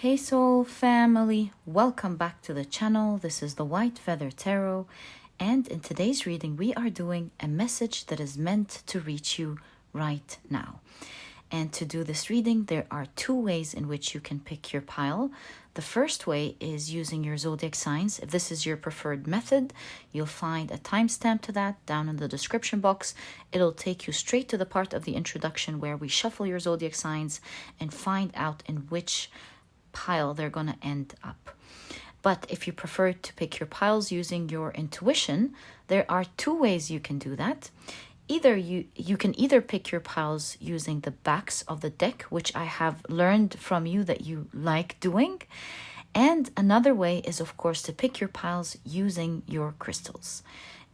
Hey Soul family, welcome back to the channel. This is the White Feather Tarot, and in today's reading we are doing a message that is meant to reach you right now. And to do this reading, there are two ways in which you can pick your pile. The first way is using your zodiac signs. If this is your preferred method, you'll find a timestamp to that down in the description box. It'll take you straight to the part of the introduction where we shuffle your zodiac signs and find out in which pile they're going to end up. But if you prefer to pick your piles using your intuition, there are two ways you can do that. Either you can either pick your piles using the backs of the deck, which I have learned from you that you like doing. And another way is, of course, to pick your piles using your crystals.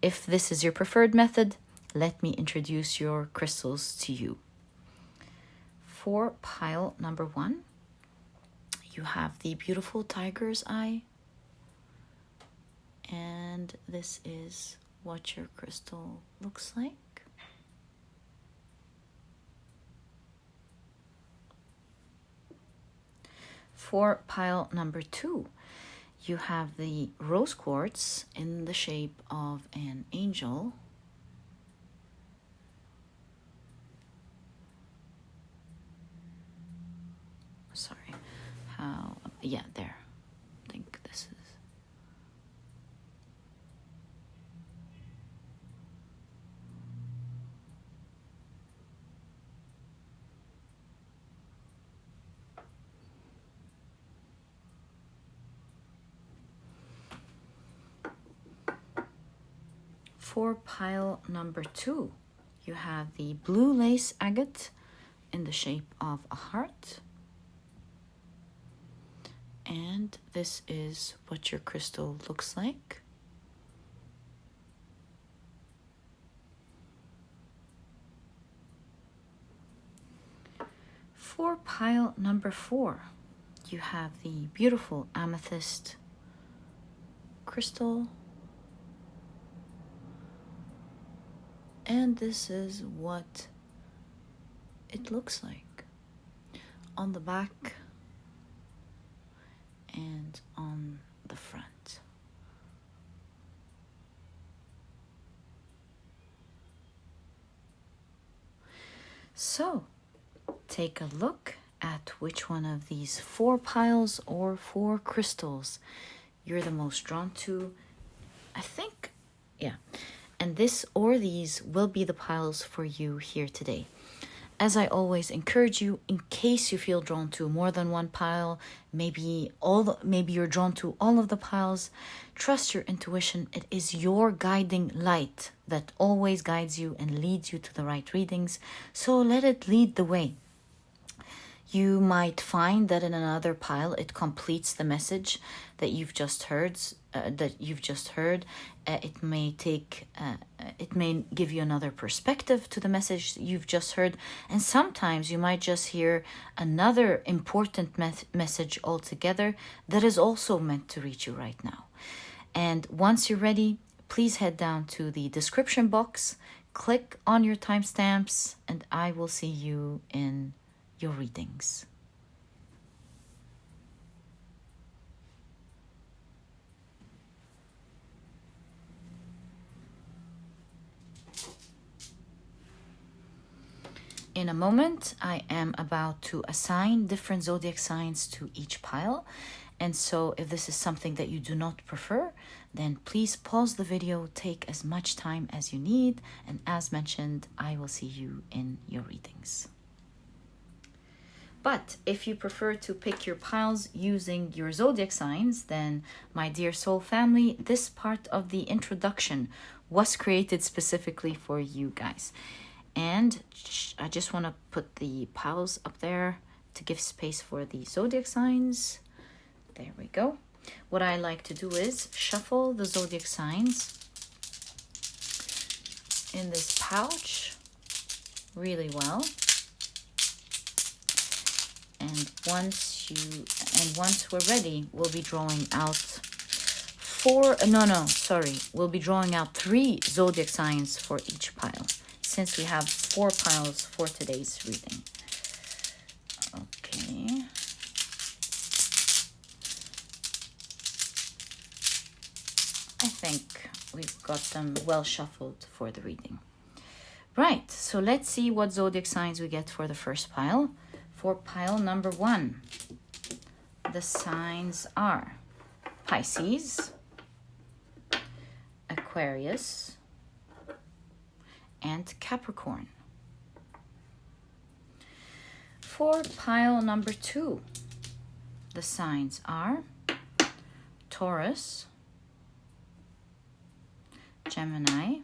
If this is your preferred method, let me introduce your crystals to you. For pile number 1, you have the beautiful tiger's eye. And this is what your crystal looks like. For pile number 2, you have the rose quartz in the shape of an angel. Sorry, yeah, there. I think this is. For pile number 2, you have the blue lace agate in the shape of a heart. And this is what your crystal looks like. For pile number 4, you have the beautiful amethyst crystal. And this is what it looks like on the back and on the front. So, take a look at which one of these 4 piles or 4 crystals you're the most drawn to. I think, yeah. And this or these will be the piles for you here today. As I always encourage you, in case you feel drawn to more than one pile, maybe you're drawn to all of the piles, trust your intuition. It is your guiding light that always guides you and leads you to the right readings. So let it lead the way. You might find that in another pile it completes the message that you've just heard. It may give you another perspective to the message that you've just heard, and sometimes you might just hear another important message altogether that is also meant to reach you right now. And once you're ready, please head down to the description box, click on your timestamps, and I will see you in your readings. In a moment, I am about to assign different zodiac signs to each pile. And so if this is something that you do not prefer, then please pause the video, take as much time as you need. And as mentioned, I will see you in your readings. But if you prefer to pick your piles using your zodiac signs, then my dear soul family, this part of the introduction was created specifically for you guys. And I just want to put the piles up there to give space for the zodiac signs. There we go. What I like to do is shuffle the zodiac signs in this pouch really well. And once we're ready, we'll be drawing out we'll be drawing out 3 zodiac signs for each pile, since we have 4 piles for today's reading. Okay. think we've got them well shuffled for the reading. Right, so let's see what zodiac signs we get for the first pile. For pile number 1, the signs are Pisces, Aquarius, and Capricorn. For pile number 2, the signs are Taurus, Gemini,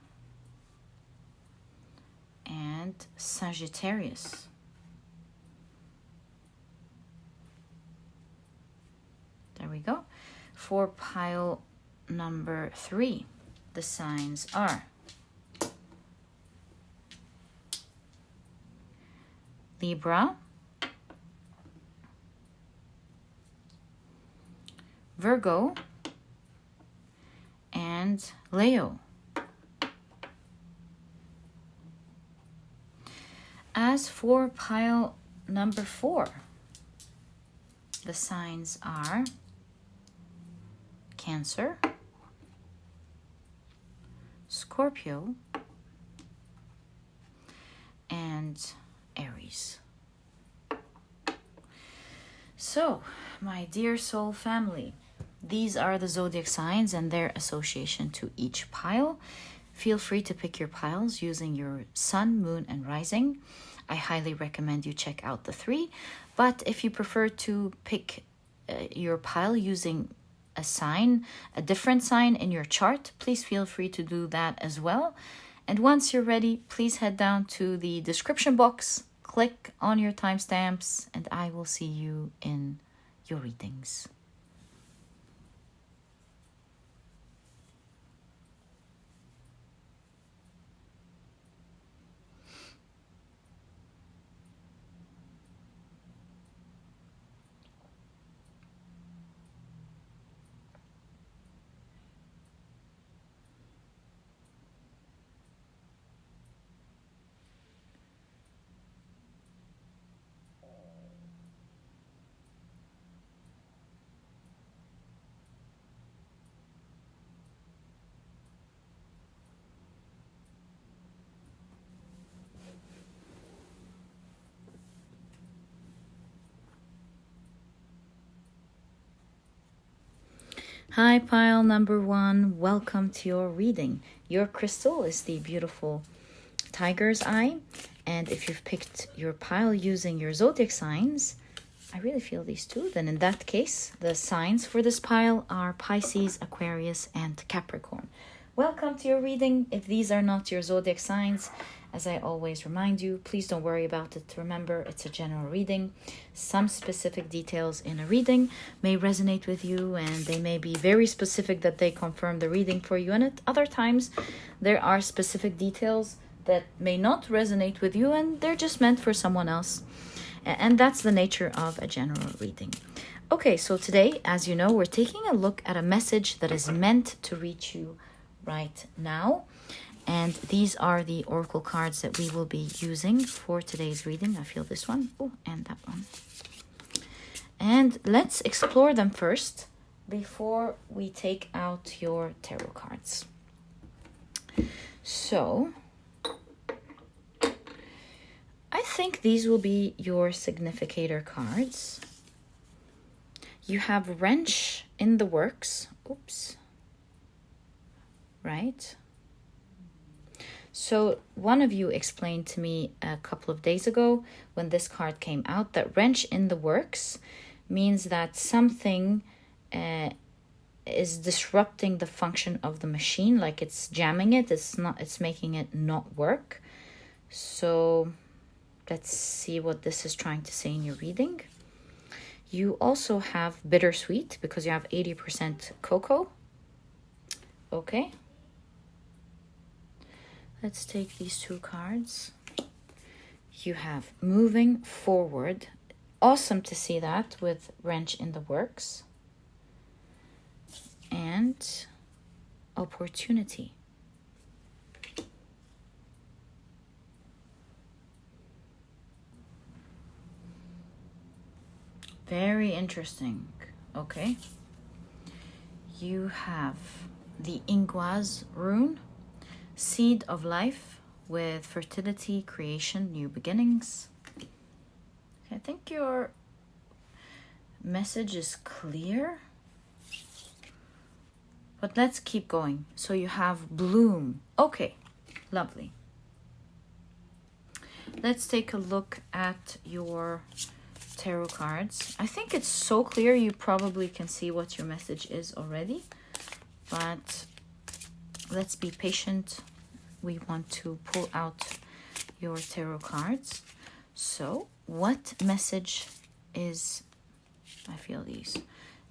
and Sagittarius. There we go. For pile number 3, the signs are Libra, Virgo, and Leo. As for pile number 4, the signs are Cancer, Scorpio, and Aries. So, my dear soul family, these are the zodiac signs and their association to each pile. Feel free to pick your piles using your sun, moon, and rising. I highly recommend you check out the 3. But if you prefer to pick your pile using a sign, a different sign in your chart, please feel free to do that as well. And once you're ready, please head down to the description box, click on your timestamps, and I will see you in your readings. Hi, pile number 1. Welcome to your reading. Your crystal is the beautiful tiger's eye. And if you've picked your pile using your zodiac signs, I really feel these two. Then in that case, the signs for this pile are Pisces, Aquarius, and Capricorn. Welcome to your reading. If these are not your zodiac signs, as I always remind you, please don't worry about it. Remember, it's a general reading. Some specific details in a reading may resonate with you, and they may be very specific that they confirm the reading for you. And at other times, there are specific details that may not resonate with you, and they're just meant for someone else. And that's the nature of a general reading. Okay, so today, as you know, we're taking a look at a message that is meant to reach you right now. And these are the oracle cards that we will be using for today's reading. I feel this one. Oh, and that one. And let's explore them first before we take out your tarot cards. So, I think these will be your significator cards. You have wrench in the works. Oops. Right? So one of you explained to me a couple of days ago when this card came out that wrench in the works means that something is disrupting the function of the machine, like it's jamming it, it's making it not work. So let's see what this is trying to say in your reading. You also have bittersweet because you have 80% cocoa. Okay. Let's take these 2 cards. You have moving forward. Awesome to see that with wrench in the works. And opportunity. Very interesting. Okay. You have the Ingwaz rune, seed of life with fertility, creation, new beginnings. Okay, I think your message is clear, but let's keep going. So you have bloom. Okay, lovely. Let's take a look at your tarot cards. I think it's so clear you probably can see what your message is already, but let's be patient. We want to pull out your tarot cards. So what message is, I feel these,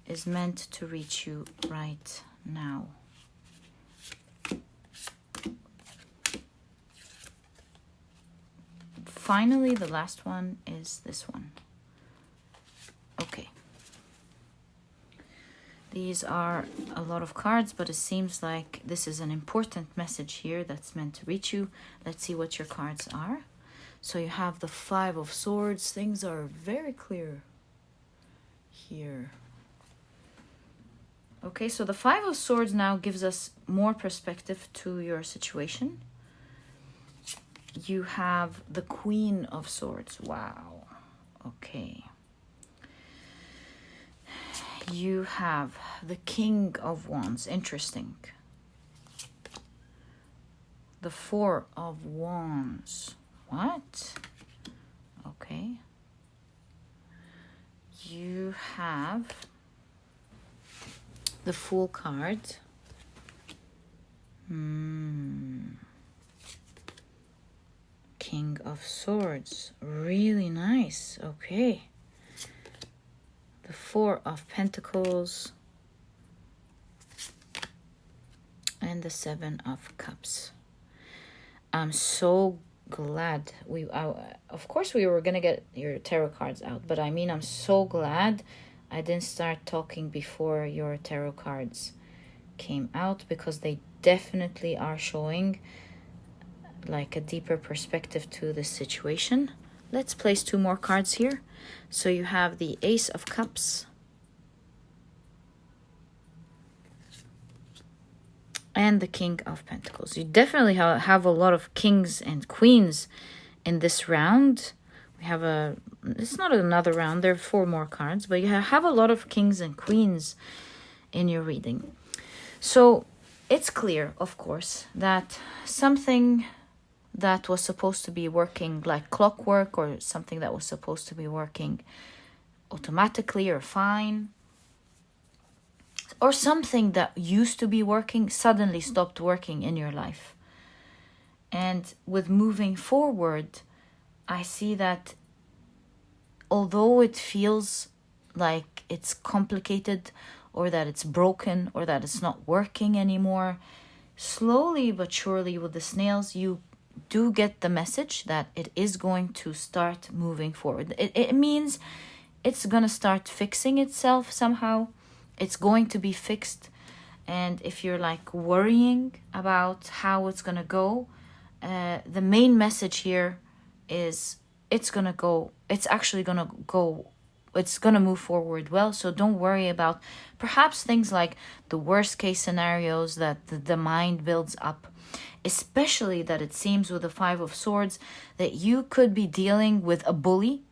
is meant to reach you right now? Finally, the last one is this one. Okay. These are a lot of cards, but it seems like this is an important message here that's meant to reach you. Let's see what your cards are. So you have the Five of Swords. Things are very clear here. Okay, so the Five of Swords now gives us more perspective to your situation. You have the Queen of Swords. Wow. Okay. You have the King of Wands. Interesting. The Four of Wands. What? Okay. You have the Fool card. King of Swords. Really nice. Okay. The Four of Pentacles. And the Seven of Cups. I'm so glad of course we were gonna get your tarot cards out, but I mean, I'm so glad I didn't start talking before your tarot cards came out, because they definitely are showing like a deeper perspective to this situation. Let's place two more cards here. So you have the Ace of Cups and the King of Pentacles. You definitely have a lot of kings and queens in this round. We have it's not another round, there are four more cards, but you have a lot of kings and queens in your reading. So it's clear, of course, that something that was supposed to be working like clockwork, or something that was supposed to be working automatically or fine, or something that used to be working suddenly stopped working in your life. And with moving forward, I see that although it feels like it's complicated, or that it's broken, or that it's not working anymore, slowly but surely with the snails, you do get the message that it is going to start moving forward. It means it's going to start fixing itself somehow. It's going to be fixed. And if you're like worrying about how it's going to go, the main message here is it's going to go, it's actually going to go, it's going to move forward well. So don't worry about perhaps things like the worst case scenarios that the mind builds up. Especially that it seems with the Five of Swords that you could be dealing with a bully,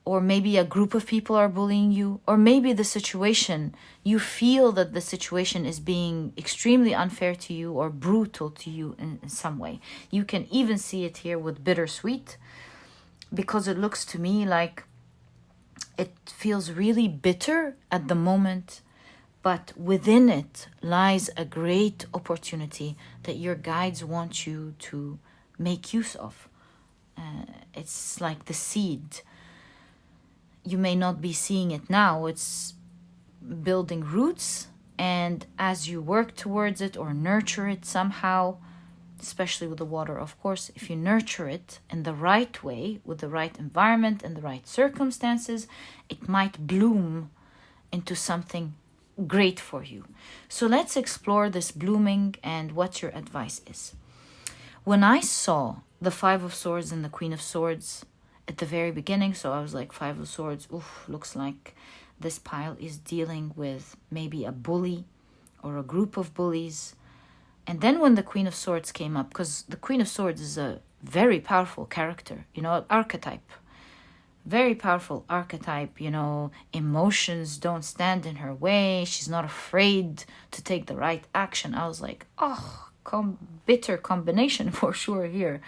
or maybe a group of people are bullying you, or maybe the situation, you feel that the situation is being extremely unfair to you or brutal to you in some way. You can even see it here with bittersweet, because it looks to me like it feels really bitter at the moment, but within it lies a great opportunity that your guides want you to make use of. It's like the seed. You may not be seeing it now. It's building roots. And as you work towards it or nurture it somehow, especially with the water, of course, if you nurture it in the right way, with the right environment and the right circumstances, it might bloom into something great for you. So let's explore this blooming and what your advice is. When I saw the Five of Swords and the Queen of Swords at the very beginning, so I was like, Five of Swords, oof, looks like this pile is dealing with maybe a bully or a group of bullies. And then when the Queen of Swords came up, because the Queen of Swords is a very powerful character, you know, archetype. Very powerful archetype, you know, emotions don't stand in her way. She's not afraid to take the right action. I was like, oh, bitter combination for sure here.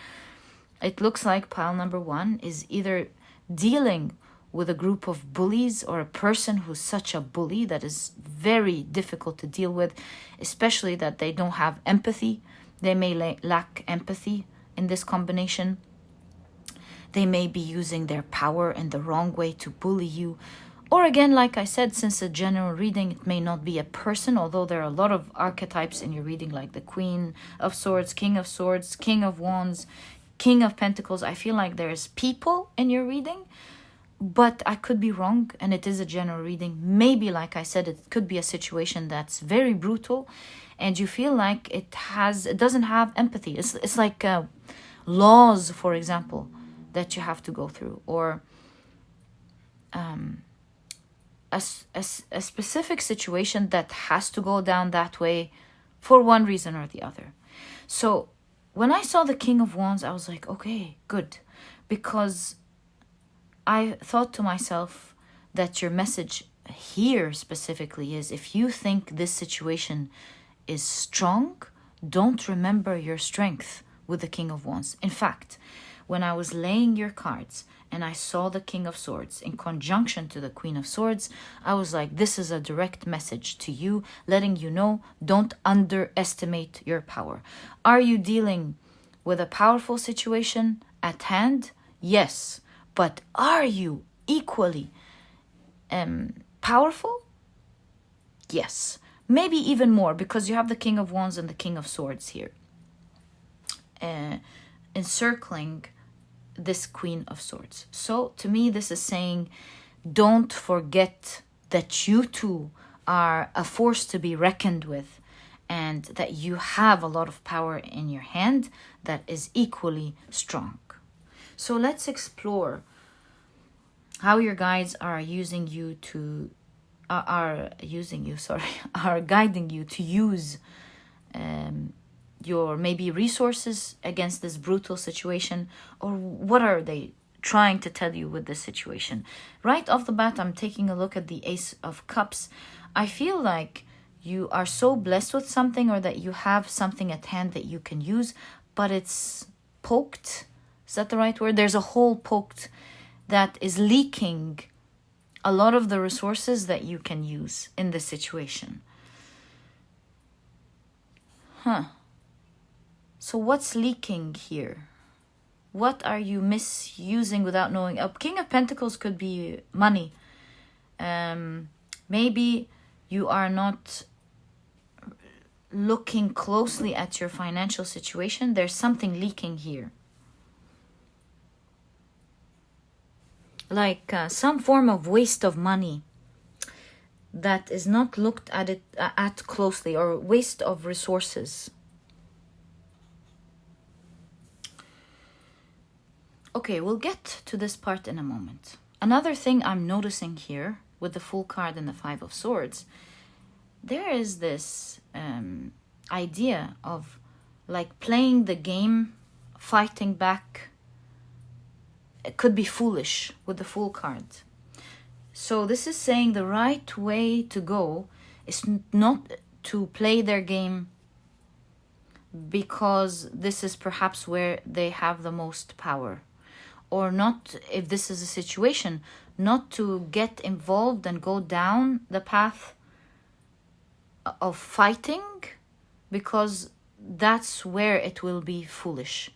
It looks like pile number one is either dealing with a group of bullies or a person who's such a bully that is very difficult to deal with, especially that they don't have empathy. They may lack empathy in this combination. They may be using their power in the wrong way to bully you. Or again, like I said, since a general reading, it may not be a person, although there are a lot of archetypes in your reading, like the Queen of Swords, King of Wands, King of Pentacles. I feel like there's people in your reading, but I could be wrong, and it is a general reading. Maybe, like I said, it could be a situation that's very brutal, and you feel like it doesn't have empathy. It's like laws, for example, that you have to go through, or a specific situation that has to go down that way for one reason or the other. So when I saw the King of Wands, I was like, okay, good. Because I thought to myself that your message here specifically is, if you think this situation is strong, don't remember your strength with the King of Wands. In fact, when I was laying your cards and I saw the King of Swords in conjunction to the Queen of Swords, I was like, this is a direct message to you, letting you know, don't underestimate your power. Are you dealing with a powerful situation at hand? Yes. But are you equally powerful? Yes. Maybe even more, because you have the King of Wands and the King of Swords here, encircling this Queen of Swords. So to me, this is saying, don't forget that you too are a force to be reckoned with, and that you have a lot of power in your hand that is equally strong. So let's explore how your guides are using you to are guiding you to use your maybe resources against this brutal situation, or what are they trying to tell you with this situation. Right off the bat, I'm taking a look at the Ace of Cups. I feel like you are so blessed with something, or that you have something at hand that you can use, but it's poked. Is that the right word? There's a hole poked that is leaking a lot of the resources that you can use in this situation. So what's leaking here? What are you misusing without knowing? A King of Pentacles could be money. Maybe you are not looking closely at your financial situation. There's something leaking here. Like some form of waste of money that is not looked at closely, or waste of resources. Okay, we'll get to this part in a moment. Another thing I'm noticing here with the Fool card and the Five of Swords, there is this idea of like playing the game, fighting back. It could be foolish with the Fool card. So this is saying the right way to go is not to play their game because this is perhaps where they have the most power. Or not, if this is a situation, not to get involved and go down the path of fighting, because that's where it will be foolish.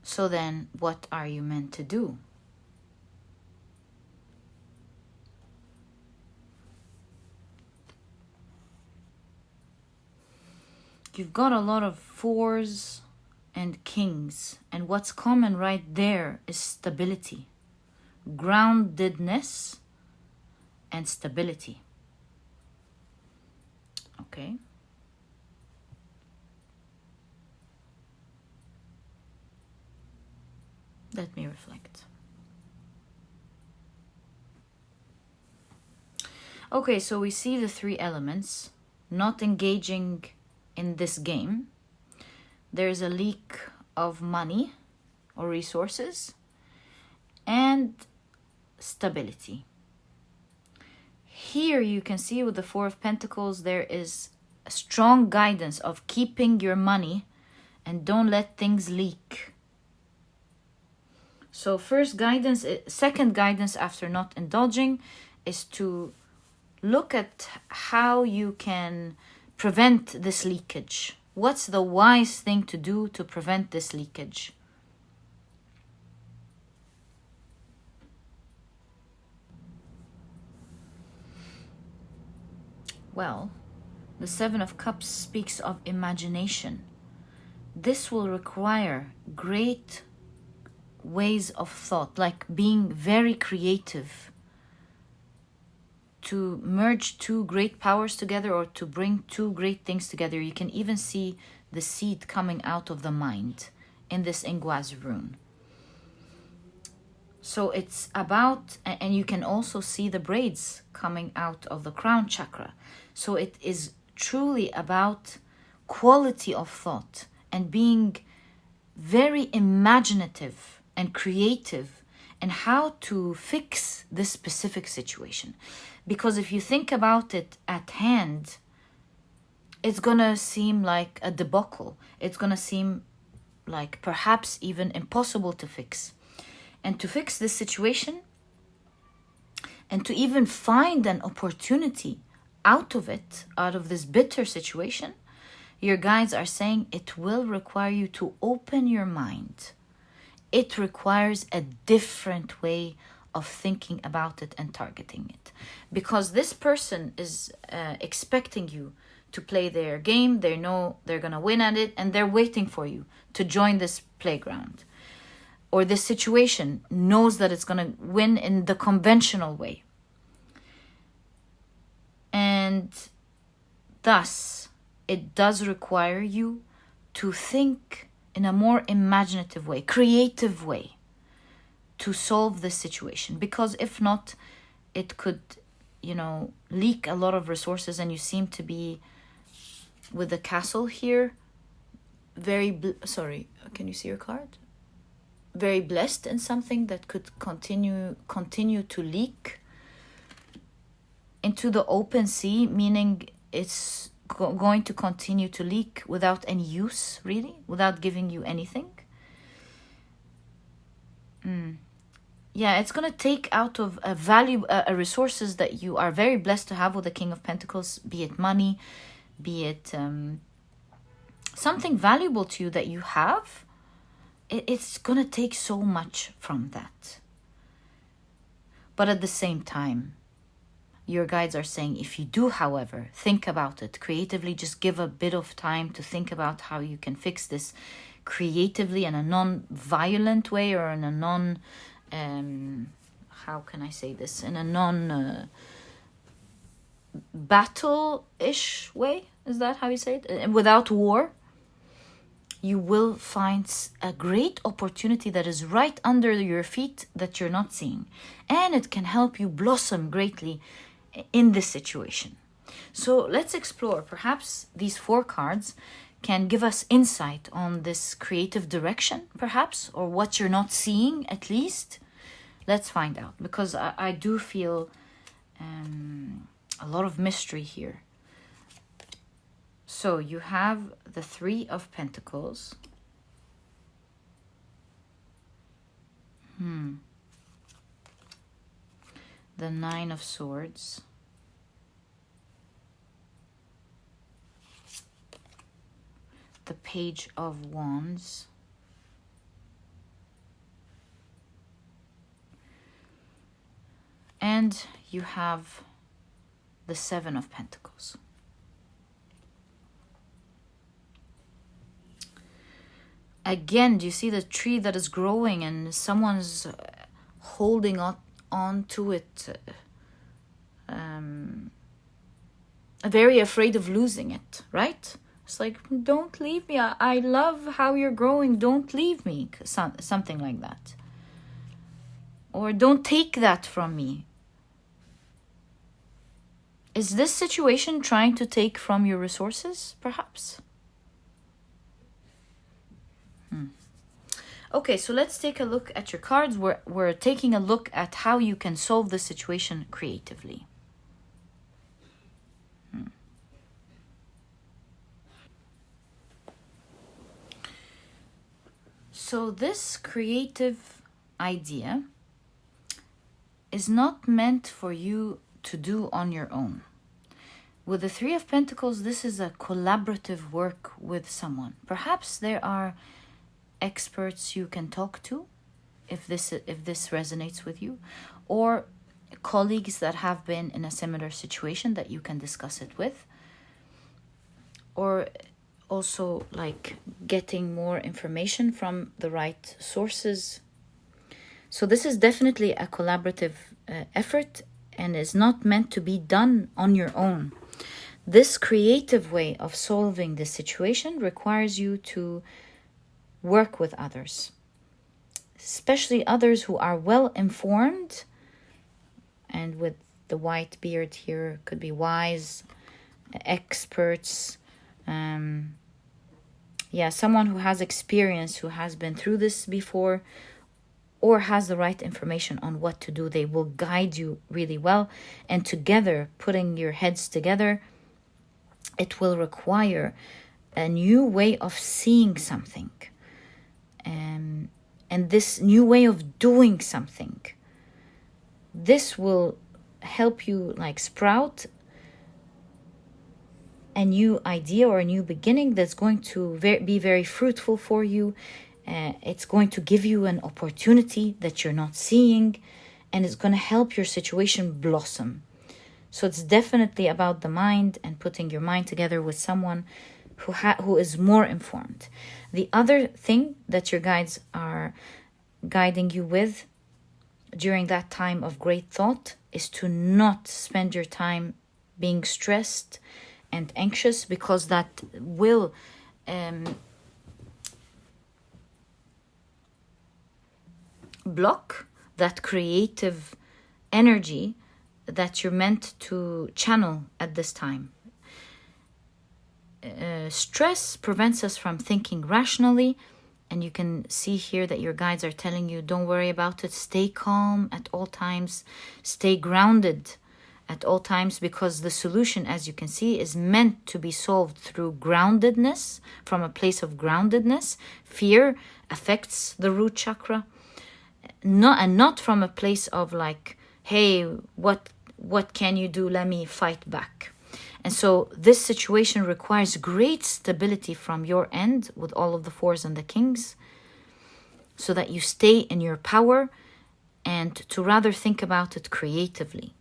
So then, what are you meant to do? You've got a lot of fours and kings, and what's common right there is stability, groundedness, and stability. Okay. Let me reflect. Okay, so we see the three elements not engaging in this game. There's a leak of money or resources and stability. Here you can see with the Four of Pentacles, there is a strong guidance of keeping your money and don't let things leak. So second guidance after not indulging is to look at how you can prevent this leakage. What's the wise thing to do to prevent this leakage? Well, the Seven of Cups speaks of imagination. This will require great ways of thought, like being very creative, to merge two great powers together or to bring two great things together. You can even see the seed coming out of the mind in this Ingwaz rune. So it's about, and you can also see the braids coming out of the crown chakra. So it is truly about quality of thought and being very imaginative and creative and how to fix this specific situation. Because if you think about it at hand, it's gonna seem like a debacle. It's gonna seem like perhaps even impossible to fix. And to fix this situation and to even find an opportunity out of it, out of this bitter situation, your guides are saying it will require you to open your mind. It requires a different way of thinking about it and targeting it. Because this person is expecting you to play their game. They know they're going to win at it and they're waiting for you to join this playground. Or this situation knows that it's going to win in the conventional way. And thus, it does require you to think in a more imaginative way, creative way, to solve this situation. Because if not, it could, leak a lot of resources, and you seem to be, with the castle here, sorry, can you see your card? Very blessed in something that could continue to leak into the open sea, meaning it's going to continue to leak without any use, really, without giving you anything. Yeah, it's going to take out of a resources that you are very blessed to have with the King of Pentacles, be it money, be it something valuable to you that you have. It's going to take so much from that. But at the same time, your guides are saying, if you do, however, think about it creatively, just give a bit of time to think about how you can fix this creatively in a non-violent way, or in a how can I say this? In a non-battle-ish way. Is that how you say it? Without war. You will find a great opportunity that is right under your feet that you're not seeing. And it can help you blossom greatly in this situation. So let's explore. Perhaps these 4 cards can give us insight on this creative direction, perhaps, or what you're not seeing at least. Let's find out, because I do feel a lot of mystery here. So you have the 3 of Pentacles. The 9 of Swords. The Page of Wands. And you have the 7 of Pentacles. Again, do you see the tree that is growing and someone's holding on to it? Very afraid of losing it, right? It's like, don't leave me. I love how you're growing. Don't leave me. Something like that. Or don't take that from me. Is this situation trying to take from your resources, perhaps? Okay, so let's take a look at your cards. We're taking a look at how you can solve the situation creatively. So this creative idea is not meant for you to do on your own. With the Three of Pentacles, this is a collaborative work with someone. Perhaps there are experts you can talk to if this resonates with you, or colleagues that have been in a similar situation that you can discuss it with, or also like getting more information from the right sources. So this is definitely a collaborative effort and is not meant to be done on your own. This creative way of solving this situation requires you to work with others, especially others who are well informed, and with the white beard here could be wise, experts, someone who has experience, who has been through this before, or has the right information on what to do. They will guide you really well, and together, putting your heads together, it will require a new way of seeing something. And this new way of doing something, this will help you like sprout a new idea or a new beginning that's going to be very fruitful for you. It's going to give you an opportunity that you're not seeing, and it's going to help your situation blossom. So it's definitely about the mind and putting your mind together with someone who is more informed. The other thing that your guides are guiding you with during that time of great thought is to not spend your time being stressed and anxious, because that will block that creative energy that you're meant to channel at this time. Stress prevents us from thinking rationally, and you can see here that your guides are telling you, don't worry about it, stay calm at all times, stay grounded at all times, because the solution, as you can see, is meant to be solved through groundedness, from a place of groundedness. Fear affects the root chakra, not from a place of like, hey, what can you do? Let me fight back. And so this situation requires great stability from your end with all of the fours and the kings, so that you stay in your power and to rather think about it creatively.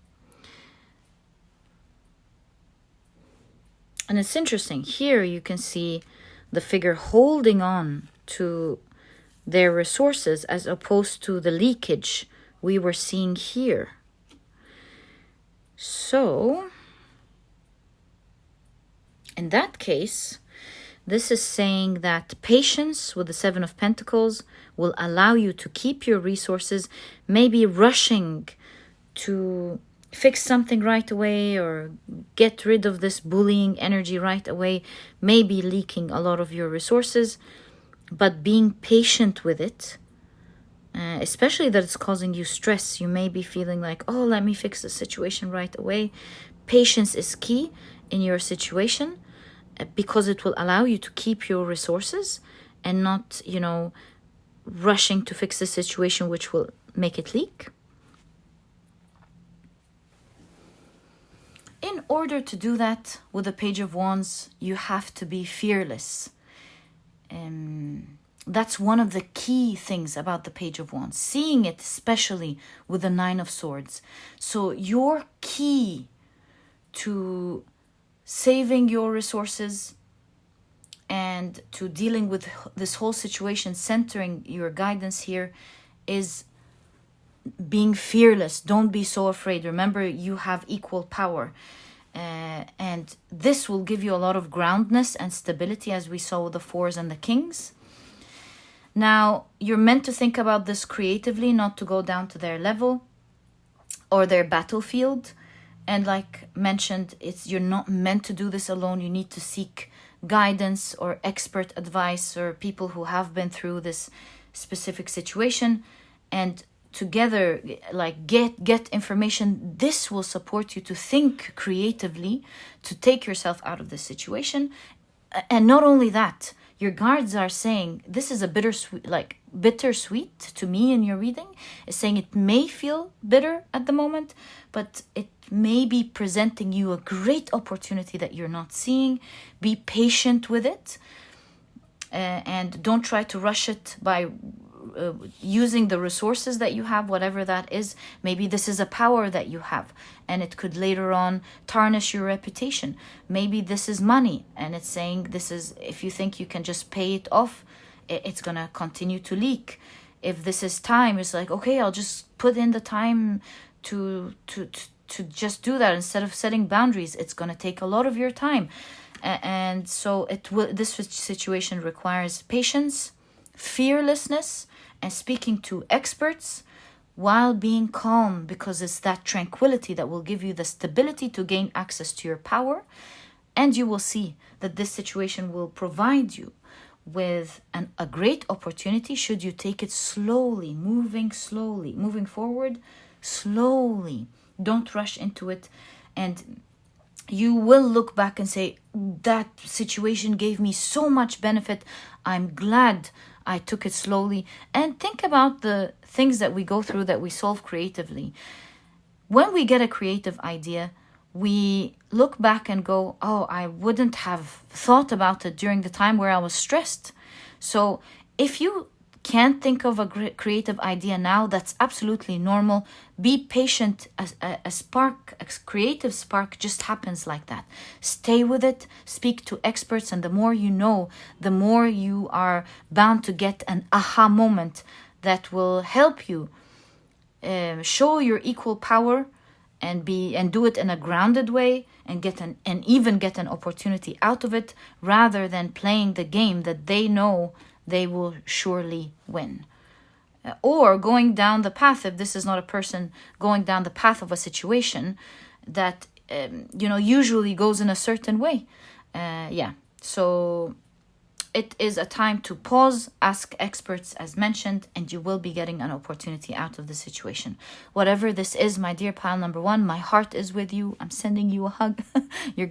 And it's interesting. Here you can see the figure holding on to their resources as opposed to the leakage we were seeing here. So in that case, this is saying that patience with the Seven of Pentacles will allow you to keep your resources. Maybe rushing to fix something right away or get rid of this bullying energy right away may be leaking a lot of your resources, but being patient with it, especially that it's causing you stress. You may be feeling like, oh, let me fix the situation right away. Patience is key in your situation, because it will allow you to keep your resources and not, rushing to fix the situation, which will make it leak. In order to do that with the Page of Wands, you have to be fearless. That's one of the key things about the Page of Wands, seeing it especially with the Nine of Swords. So your key to saving your resources and to dealing with this whole situation, centering your guidance here, is being fearless. Don't be so afraid. Remember, you have equal power. And this will give you a lot of groundness and stability, as we saw with the fours and the kings. Now, you're meant to think about this creatively, not to go down to their level or their battlefield. And like mentioned, you're not meant to do this alone. You need to seek guidance or expert advice or people who have been through this specific situation, and together like get information. This will support you to think creatively, to take yourself out of this situation. And not only that, your guards are saying this is a bittersweet to me in your reading. It's saying it may feel bitter at the moment, but it may be presenting you a great opportunity that you're not seeing. Be patient with it, and don't try to rush it by using the resources that you have, whatever that is. Maybe this is a power that you have and it could later on tarnish your reputation. Maybe this is money and it's saying this is, if you think you can just pay it off, it's gonna continue to leak. If this is time, it's like, okay, I'll just put in the time to just do that instead of setting boundaries. It's gonna take a lot of your time, and so this situation requires patience, fearlessness, and speaking to experts while being calm, because it's that tranquility that will give you the stability to gain access to your power. And you will see that this situation will provide you with a great opportunity should you take it slowly, moving forward slowly. Don't rush into it, and you will look back and say, that situation gave me so much benefit. I'm glad I took it slowly. And think about the things that we go through that we solve creatively. When we get a creative idea, we look back and go, oh, I wouldn't have thought about it during the time where I was stressed. So if you can't think of a creative idea now, that's absolutely normal. Be patient. A creative spark just happens like that. Stay with it, speak to experts, and the more you know, the more you are bound to get an aha moment that will help you show your equal power and do it in a grounded way, and even get an opportunity out of it, rather than playing the game that they know they will surely win. Or going down the path, if this is not a person, going down the path of a situation that usually goes in a certain way. So it is a time to pause, ask experts as mentioned, and you will be getting an opportunity out of the situation. Whatever this is, my dear pile number one, my heart is with you. I'm sending you a hug. You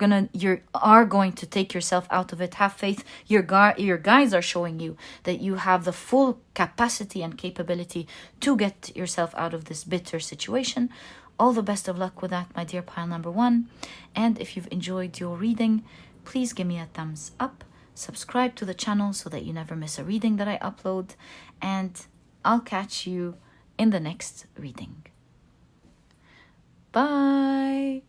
are going to take yourself out of it. Have faith. Your guides are showing you that you have the full capacity and capability to get yourself out of this bitter situation. All the best of luck with that, my dear pile number one. And if you've enjoyed your reading, please give me a thumbs up. Subscribe to the channel so that you never miss a reading that I upload, and I'll catch you in the next reading. Bye!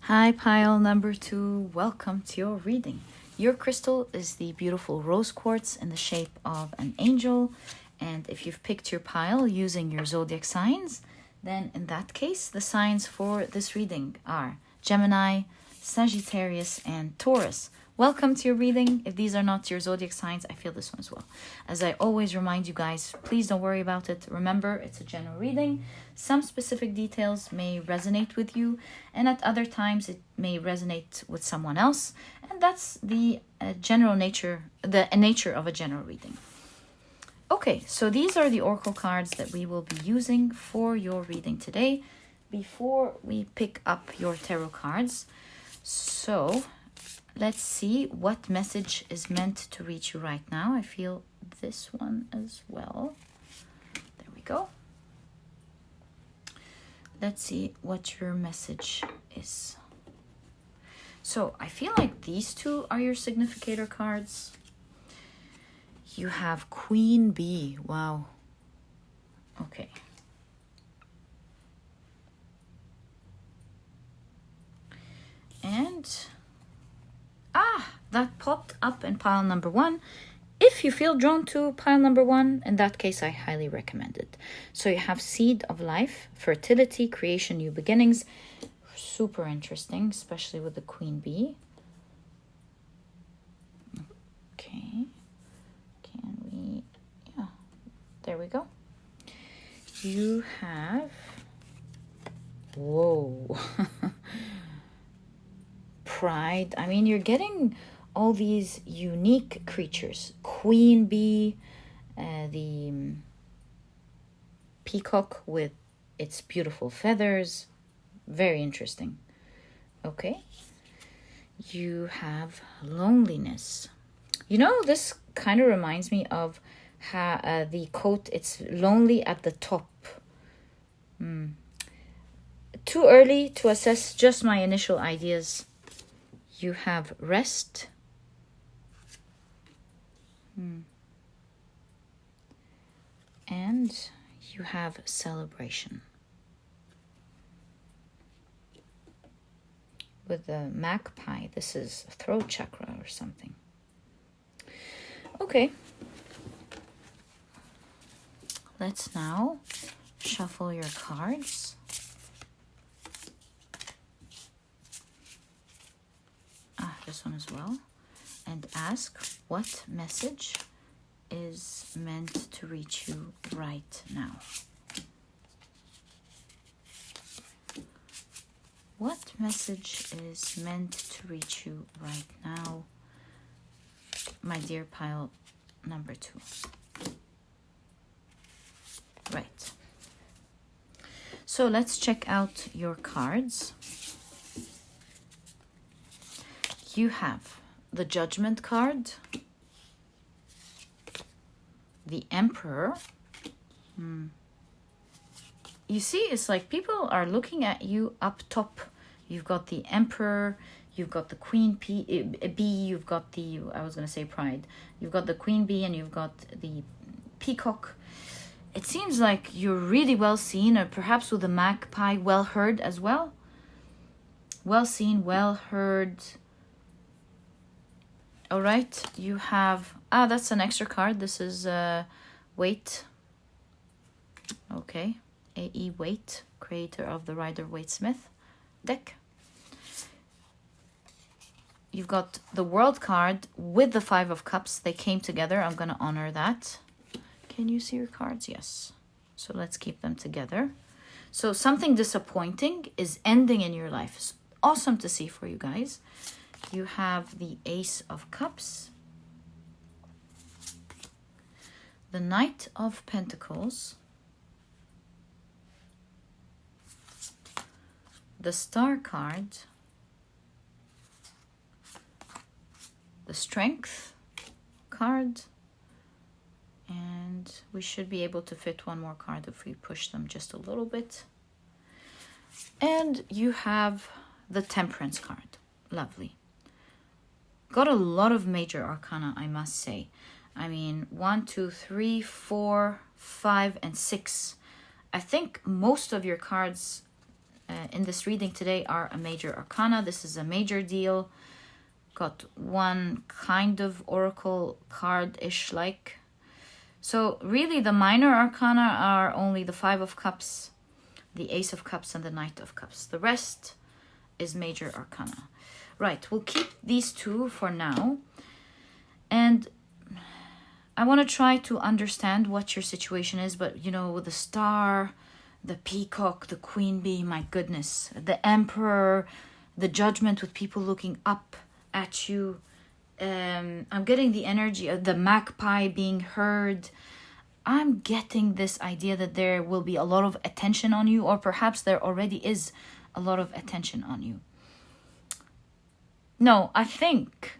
Hi, pile number two. Welcome to your reading. Your crystal is the beautiful rose quartz in the shape of an angel, and if you've picked your pile using your zodiac signs, then in that case, the signs for this reading are Gemini, Sagittarius, and Taurus. Welcome to your reading. If these are not your zodiac signs, I feel this one as well. As I always remind you guys, please don't worry about it. Remember, it's a general reading. Some specific details may resonate with you, and at other times it may resonate with someone else. And that's the nature of a general reading. Okay, so these are the oracle cards that we will be using for your reading today before we pick up your tarot cards. So let's see what message is meant to reach you right now. I feel this one as well. There we go. Let's see what your message is. So I feel like these two are your significator cards. You have Queen Bee. Wow. Okay. And that popped up in pile number one. If you feel drawn to pile number one, in that case, I highly recommend it. So you have Seed of Life, Fertility, Creation, New Beginnings. Super interesting, especially with the Queen Bee. Okay. There we go. You have, whoa, pride. I mean, you're getting all these unique creatures. Queen bee, the peacock with its beautiful feathers. Very interesting. Okay. You have loneliness. You know, this kind of reminds me of the quote, it's lonely at the top. Too early to assess, just my initial ideas. You have rest. And you have celebration. With the magpie, this is throat chakra or something. Okay. Let's now shuffle your cards. This one as well. And ask what message is meant to reach you right now. What message is meant to reach you right now, my dear pile number 2? Right. So let's check out your cards. You have the Judgment card, the Emperor. You see, it's like people are looking at you up top. You've got the Emperor, you've got the Queen Bee, you've got the, I was going to say Pride. You've got the Queen Bee and you've got the Peacock. It seems like you're really well seen, or perhaps with the Magpie, well heard as well. Well seen, well heard. All right, you have, that's an extra card. This is Waite. Okay, A.E. Waite, creator of the Rider-Waite-Smith deck. You've got the World card with the 5 of Cups. They came together. I'm going to honor that. Can you see your cards? Yes. So let's keep them together. So something disappointing is ending in your life. It's awesome to see for you guys. You have the Ace of Cups, the Knight of Pentacles, the Star card, the Strength card, and we should be able to fit one more card if we push them just a little bit. And you have the Temperance card. Lovely. Got a lot of major arcana, I must say. I mean, 1, 2, 3, 4, 5, and 6. I think most of your cards in this reading today are a major arcana. This is a major deal. Got one kind of oracle card-ish like. So really the minor arcana are only the 5 of Cups, the Ace of Cups, and the Knight of Cups. The rest is major arcana. Right, we'll keep these 2 for now. And I want to try to understand what your situation is. But, you know, with the Star, the Peacock, the Queen Bee, my goodness. The Emperor, the Judgment with people looking up at you. I'm getting the energy of the Magpie being heard. I'm getting this idea that there will be a lot of attention on you. Or perhaps there already is a lot of attention on you. No, I think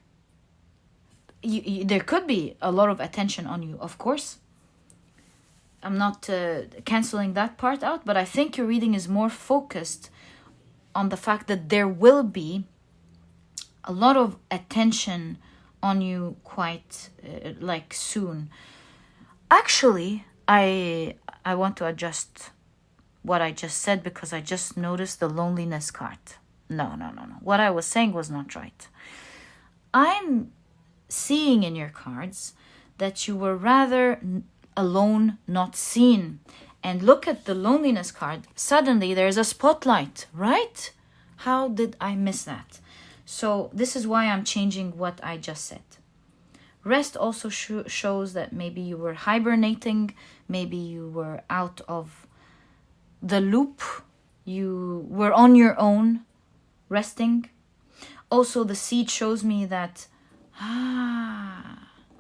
there could be a lot of attention on you, of course. I'm not canceling that part out, but I think your reading is more focused on the fact that there will be a lot of attention on you quite like soon. Actually, I want to adjust what I just said because I just noticed the loneliness card. No. What I was saying was not right. I'm seeing in your cards that you were rather alone, not seen. And look at the loneliness card. Suddenly there's a spotlight, right? How did I miss that? So this is why I'm changing what I just said. Rest also shows that maybe you were hibernating, maybe you were out of the loop, you were on your own, resting. Also, the seed shows me that,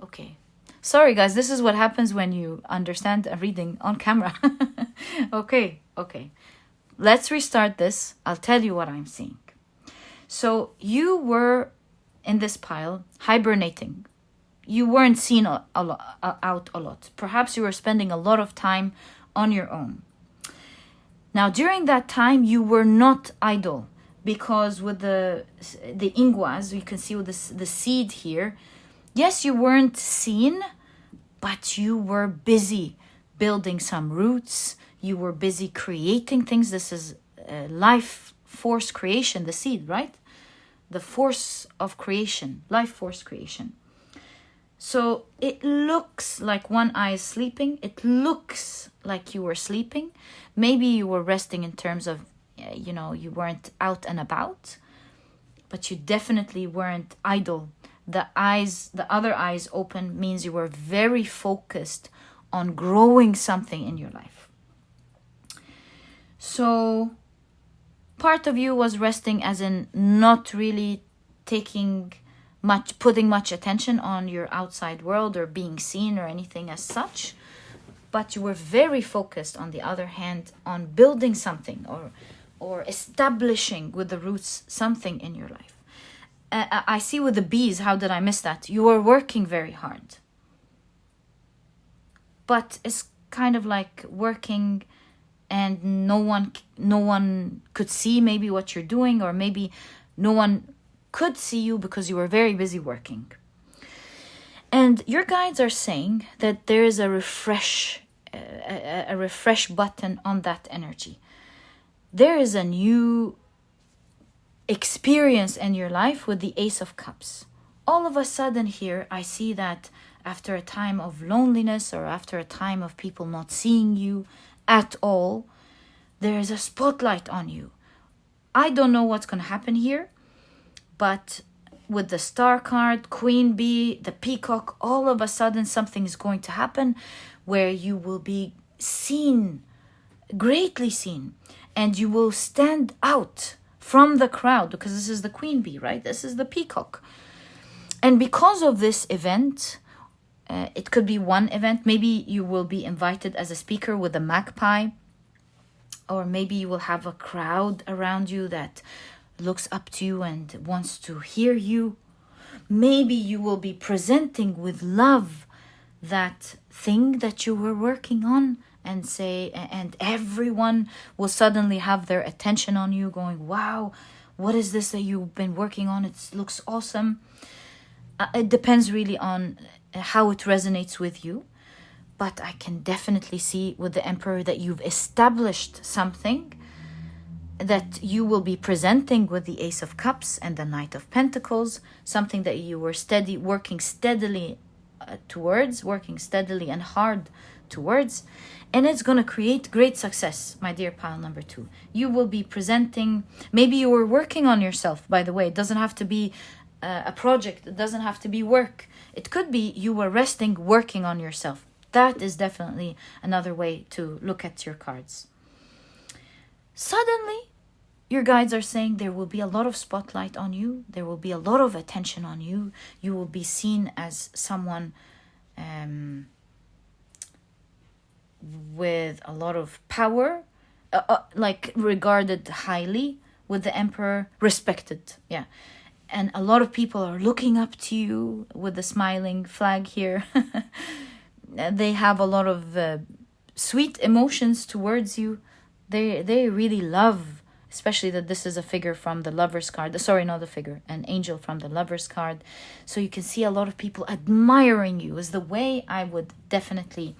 okay. Sorry guys, this is what happens when you understand a reading on camera. Okay. Let's restart this. I'll tell you what I'm seeing. So you were in this pile, hibernating. You weren't seen out a lot. Perhaps you were spending a lot of time on your own. Now, during that time, you were not idle, because with the inguas, you can see with the seed here, yes, you weren't seen, but you were busy building some roots. You were busy creating things. This is life force creation, the seed, right? The force of creation, life force creation. So it looks like one eye is sleeping. It looks like you were sleeping. Maybe you were resting in terms of, you weren't out and about, but you definitely weren't idle. The other eyes open means you were very focused on growing something in your life. So part of you was resting, as in not really putting much attention on your outside world or being seen or anything as such, but you were very focused, on the other hand, on building something or establishing with the roots something in your life. I see with the bees, how did I miss that? You were working very hard, but it's kind of like working and no one could see maybe what you're doing, or maybe no one could see you because you were very busy working. And your guides are saying that there is a refresh button on that energy. There is a new experience in your life with the Ace of Cups. All of a sudden here, I see that after a time of loneliness, or after a time of people not seeing you at all, there is a spotlight on you. I don't know what's going to happen here, but with the Star card, Queen Bee, the Peacock, all of a sudden something is going to happen where you will be seen, greatly seen, and you will stand out from the crowd, because this is the Queen Bee, right? This is the Peacock. And because of this event, it could be one event. Maybe you will be invited as a speaker with a magpie, or maybe you will have a crowd around you that looks up to you and wants to hear you. Maybe you will be presenting with love that thing that you were working on, and everyone will suddenly have their attention on you, going, wow, what is this that you've been working on? It looks awesome. It depends really on how it resonates with you. But I can definitely see with the Emperor that you've established something, that you will be presenting with the Ace of Cups and the Knight of Pentacles, something that you were working steadily and hard towards, and it's going to create great success, my dear pile number 2. You will be presenting, maybe you were working on yourself, by the way. It doesn't have to be a project, it doesn't have to be work. It could be you were resting, working on yourself. That is definitely another way to look at your cards. Suddenly, your guides are saying there will be a lot of spotlight on you. There will be a lot of attention on you. You will be seen as someone with a lot of power, like regarded highly with the Emperor, respected. Yeah. And a lot of people are looking up to you with the smiling flag here. They have a lot of sweet emotions towards you. They really love, especially that this is a figure from the Lover's card. Sorry, not a figure, an angel from the Lover's card. So you can see a lot of people admiring you, is the way I would definitely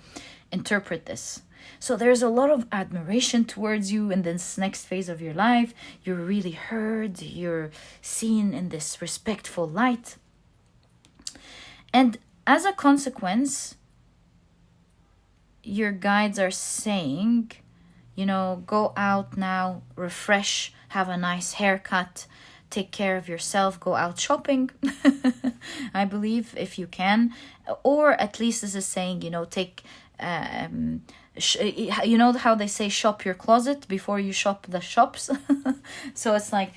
interpret this. So there's a lot of admiration towards you in this next phase of your life. You're really heard. You're seen in this respectful light. And as a consequence, your guides are saying, go out now, refresh, have a nice haircut, take care of yourself, go out shopping, I believe, if you can. Or at least this is saying, you know, take, you know how they say shop your closet before you shop the shops? So it's like,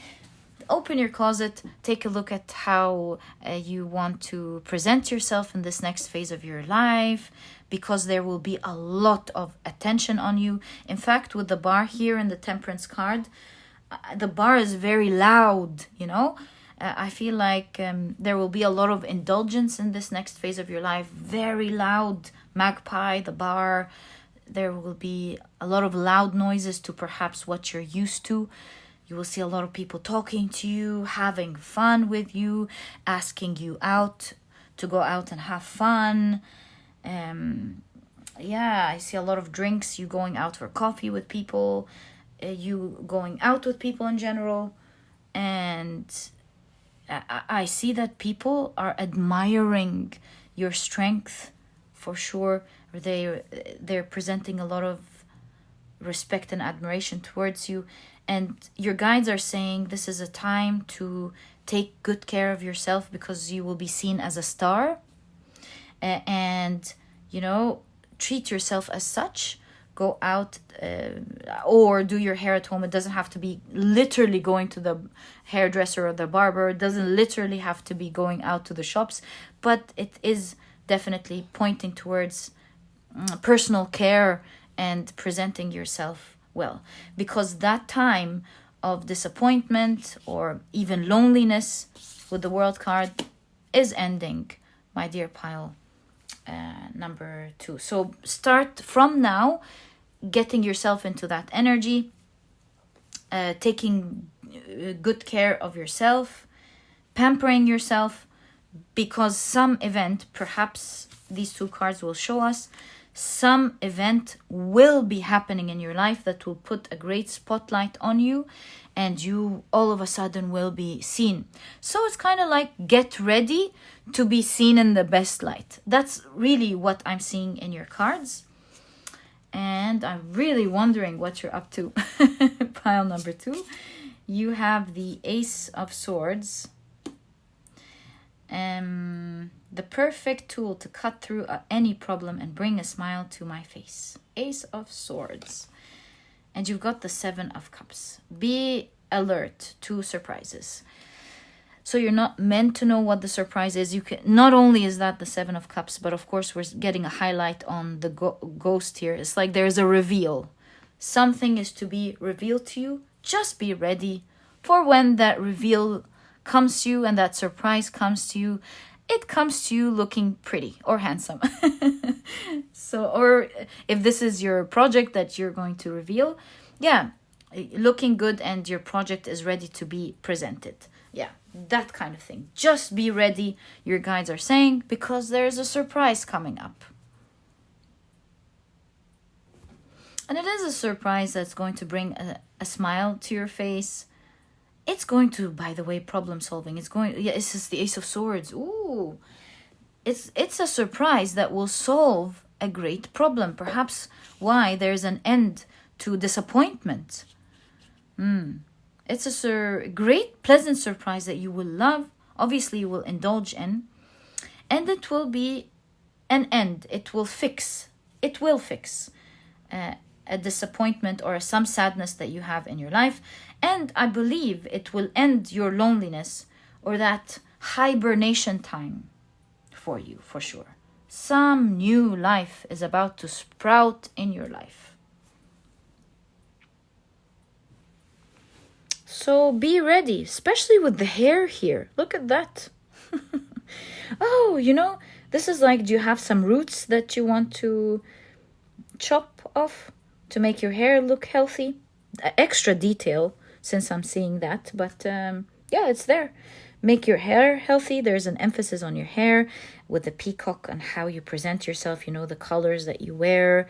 open your closet, take a look at how you want to present yourself in this next phase of your life, because there will be a lot of attention on you. In fact, with the bar here in the Temperance card, the bar is very loud, you know. I feel like there will be a lot of indulgence in this next phase of your life. Very loud magpie, the bar. There will be a lot of loud noises to perhaps what you're used to. You will see a lot of people talking to you, having fun with you, asking you out to go out and have fun. Yeah, I see a lot of drinks, you going out for coffee with people, you going out with people in general. And I see that people are admiring your strength for sure. They're presenting a lot of respect and admiration towards you. And your guides are saying this is a time to take good care of yourself, because you will be seen as a star. And, you know, treat yourself as such. Go out or do your hair at home. It doesn't have to be literally going to the hairdresser or the barber. It doesn't literally have to be going out to the shops. But it is definitely pointing towards personal care and presenting yourself well. Because that time of disappointment or even loneliness with the World card is ending, my dear pile number 2. So start from now getting yourself into that energy, taking good care of yourself, pampering yourself, because some event, perhaps these 2 cards will show us, some event will be happening in your life that will put a great spotlight on you, and you all of a sudden will be seen. So it's kind of like, get ready to be seen in the best light. That's really what I'm seeing in your cards. And I'm really wondering what you're up to. Pile number 2. You have the Ace of Swords. The perfect tool to cut through any problem and bring a smile to my face. Ace of Swords. And you've got the 7 of Cups. Be alert to surprises. So you're not meant to know what the surprise is. You can, not only is that the 7 of Cups, but of course we're getting a highlight on the ghost here. It's like there's a reveal. Something is to be revealed to you. Just be ready for when that reveal comes to you and that surprise comes to you. It comes to you looking pretty or handsome. So, or if this is your project that you're going to reveal, yeah, looking good and your project is ready to be presented. Yeah, that kind of thing. Just be ready, your guides are saying, because there's a surprise coming up. And it is a surprise that's going to bring a smile to your face. It's going to, by the way, problem solving. It's going, yeah, it's just the Ace of Swords. Ooh, it's a surprise that will solve a great problem. Perhaps why there's an end to disappointment. It's a great, pleasant surprise that you will love. Obviously, you will indulge in. And it will be an end. It will fix. It will fix a disappointment or some sadness that you have in your life. And I believe it will end your loneliness or that hibernation time for you, for sure. Some new life is about to sprout in your life. So be ready, especially with the hair here. Look at that. Oh, you know, this is like, do you have some roots that you want to chop off to make your hair look healthy? Extra detail, since I'm seeing that, but yeah, it's there. Make your hair healthy. There's an emphasis on your hair with the peacock and how you present yourself, you know, the colors that you wear,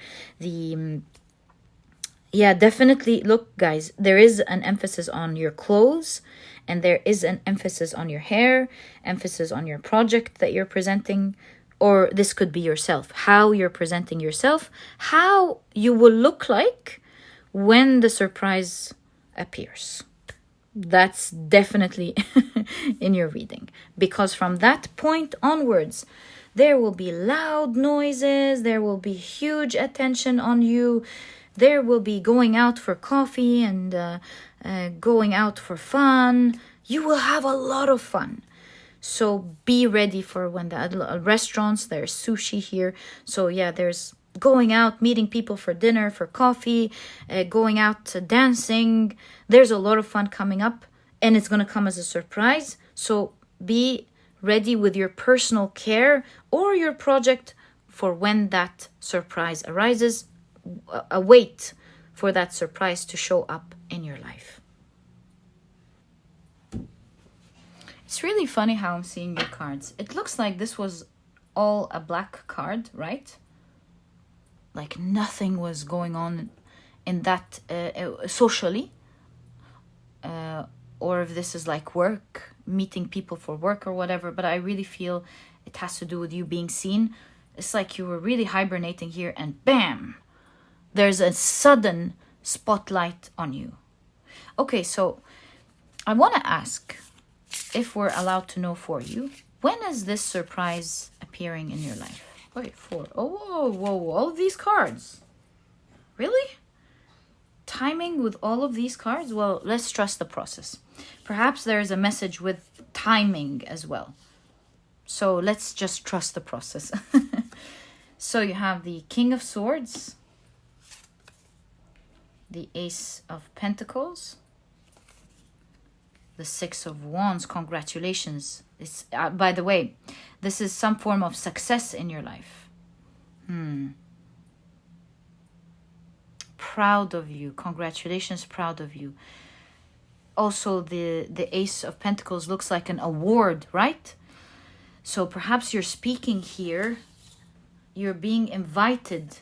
yeah, definitely. Look, guys, there is an emphasis on your clothes and there is an emphasis on your hair, emphasis on your project that you're presenting, or this could be yourself, how you're presenting yourself, how you will look like when the surprise appears. that's definitely in your reading. Because from that point onwards, there will be loud noises, there will be huge attention on you, there will be going out for coffee and going out for fun. You will have a lot of fun. So be ready for when the restaurants, there's sushi here. So yeah, there's going out, meeting people for dinner, for coffee, going out dancing. There's a lot of fun coming up, and it's going to come as a surprise. So be ready with your personal care or your project for when that surprise arises. Await for that surprise to show up in your life. It's really funny how I'm seeing your cards. It looks like this was all a black card, right? Like nothing was going on in that socially. Or if this is like work, meeting people for work or whatever. But I really feel it has to do with you being seen. It's like you were really hibernating here and bam! There's a sudden spotlight on you. Okay, so I want to ask, if we're allowed to know for you, when is this surprise appearing in your life? Wait, all of these cards. Really? Timing with all of these cards? Well, let's trust the process. Perhaps there is a message with timing as well. So let's just trust the process. So you have the King of Swords, the Ace of Pentacles, the Six of Wands. Congratulations. It's by the way, this is some form of success in your life. Proud of you. Congratulations, proud of you. Also, the Ace of Pentacles looks like an award, right? So perhaps you're speaking here. You're being invited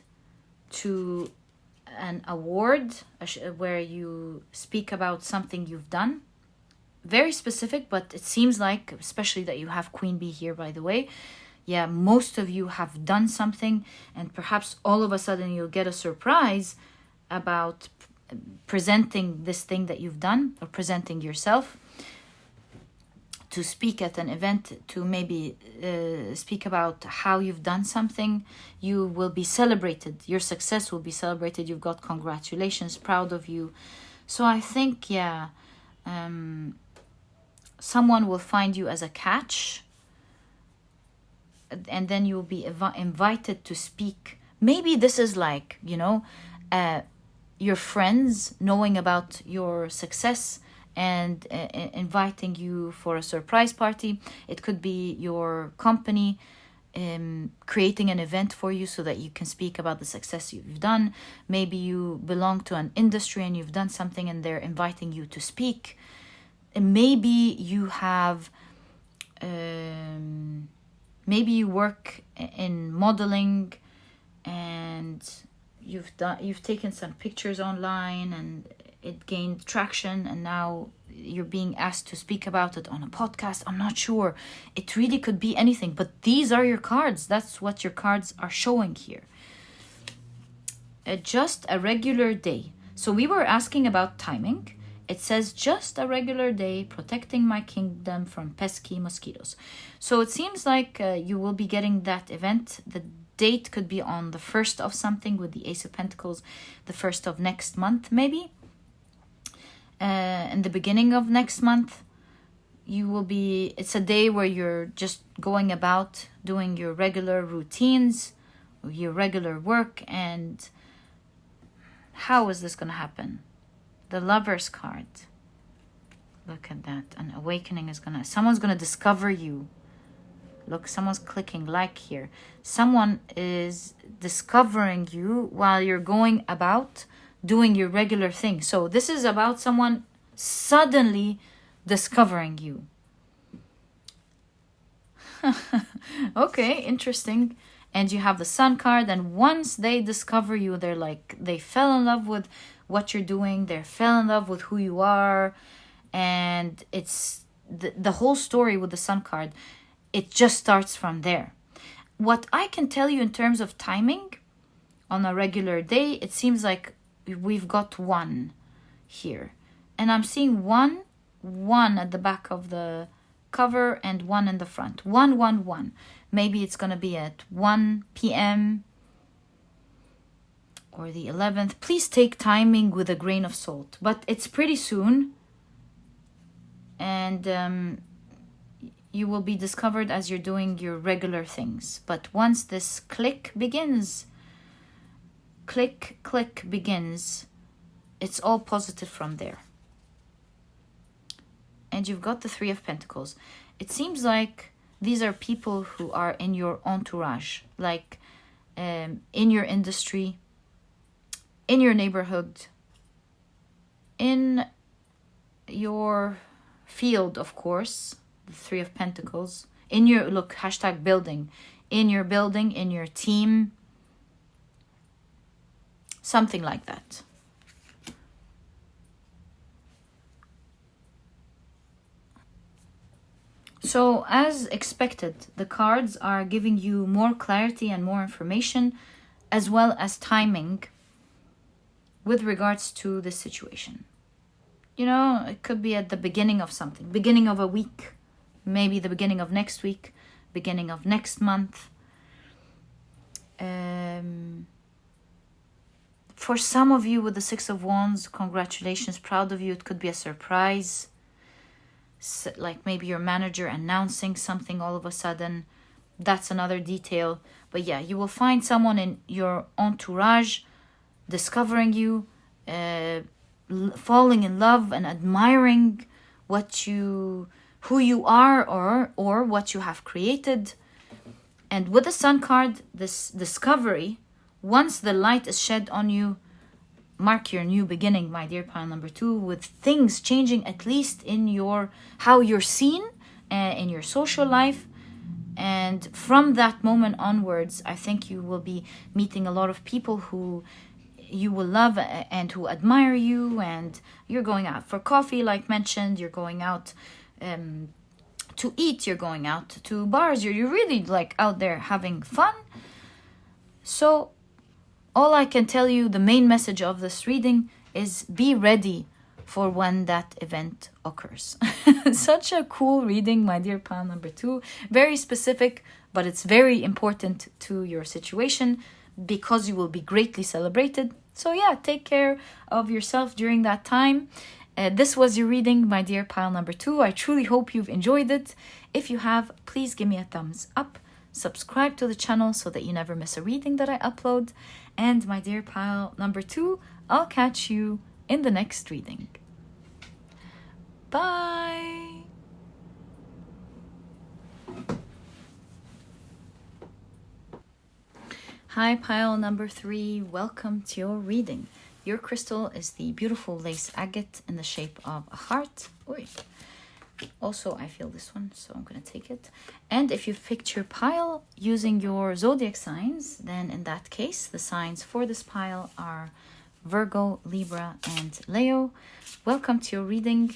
to an award where you speak about something you've done. Very specific, but it seems like, especially that you have Queen Bee here, by the way. Yeah, most of you have done something, and perhaps all of a sudden you'll get a surprise about presenting this thing that you've done, or presenting yourself to speak at an event, to maybe speak about how you've done something. You will be celebrated. Your success will be celebrated. You've got congratulations, proud of you. So I think, yeah, someone will find you as a catch, and then you'll be invited to speak. Maybe this is like, your friends knowing about your success and inviting you for a surprise party. It could be your company creating an event for you so that you can speak about the success you've done. Maybe you belong to an industry and you've done something and they're inviting you to speak. And maybe you have, maybe you work in modeling and you've taken some pictures online and it gained traction, and now you're being asked to speak about it on a podcast. I'm not sure. It really could be anything, but these are your cards. That's what your cards are showing here. Just a regular day. So we were asking about timing. It says just a regular day, protecting my kingdom from pesky mosquitoes. So it seems like you will be getting that event. The date could be on the 1st of something with the Ace of Pentacles, the 1st of next month, maybe. In the beginning of next month, it's a day where you're just going about doing your regular routines, your regular work. And how is this going to happen? The Lover's card. Look at that. An awakening is someone's going to discover you. Look, someone's clicking like here. Someone is discovering you while you're going about doing your regular thing. So this is about someone suddenly discovering you. Okay, interesting. And you have the Sun card, and once they discover you, they fell in love with what you're doing. They fell in love with who you are. And it's the whole story with the Sun card. It just starts from there. What I can tell you in terms of timing on a regular day, it seems like we've got 1 here. And I'm seeing 1 one at the back of the cover and one in the front. 111. Maybe it's going to be at 1 p.m. or the 11th. Please take timing with a grain of salt. But it's pretty soon. And you will be discovered as you're doing your regular things. But once this click begins, click begins, it's all positive from there. And you've got the Three of Pentacles. It seems like these are people who are in your entourage, like in your industry, in your neighborhood, in your field, of course, the Three of Pentacles, in your, look, hashtag building, in your building, in your team, something like that. So as expected, the cards are giving you more clarity and more information, as well as timing with regards to this situation. You know, it could be at the beginning of something, beginning of a week, maybe the beginning of next week, beginning of next month. For some of you with the Six of Wands, congratulations, proud of you. It could be a surprise. Like maybe your manager announcing something all of a sudden. That's another detail. But yeah, you will find someone in your entourage discovering you, falling in love and admiring who you are or what you have created. And with the Sun card, this discovery, once the light is shed on you, mark your new beginning, my dear pile number 2, with things changing, at least in your how you're seen in your social life. And from that moment onwards, I think you will be meeting a lot of people who you will love and who admire you, and you're going out for coffee, like mentioned, you're going out to eat, you're going out to bars, you're really like out there having fun. So all I can tell you, the main message of this reading is be ready for when that event occurs. Such a cool reading, my dear pile number 2. Very specific, but it's very important to your situation because you will be greatly celebrated. So yeah, take care of yourself during that time. This was your reading, my dear pile number 2. I truly hope you've enjoyed it. If you have, please give me a thumbs up. Subscribe to the channel so that you never miss a reading that I upload. And my dear pile number 2, I'll catch you in the next reading. Bye! Hi pile number 3, welcome to your reading. Your crystal is the beautiful lace agate in the shape of a heart. Oy. Also, I feel this one, so I'm going to take it. And if you've picked your pile using your zodiac signs, then in that case, the signs for this pile are Virgo, Libra, and Leo. Welcome to your reading.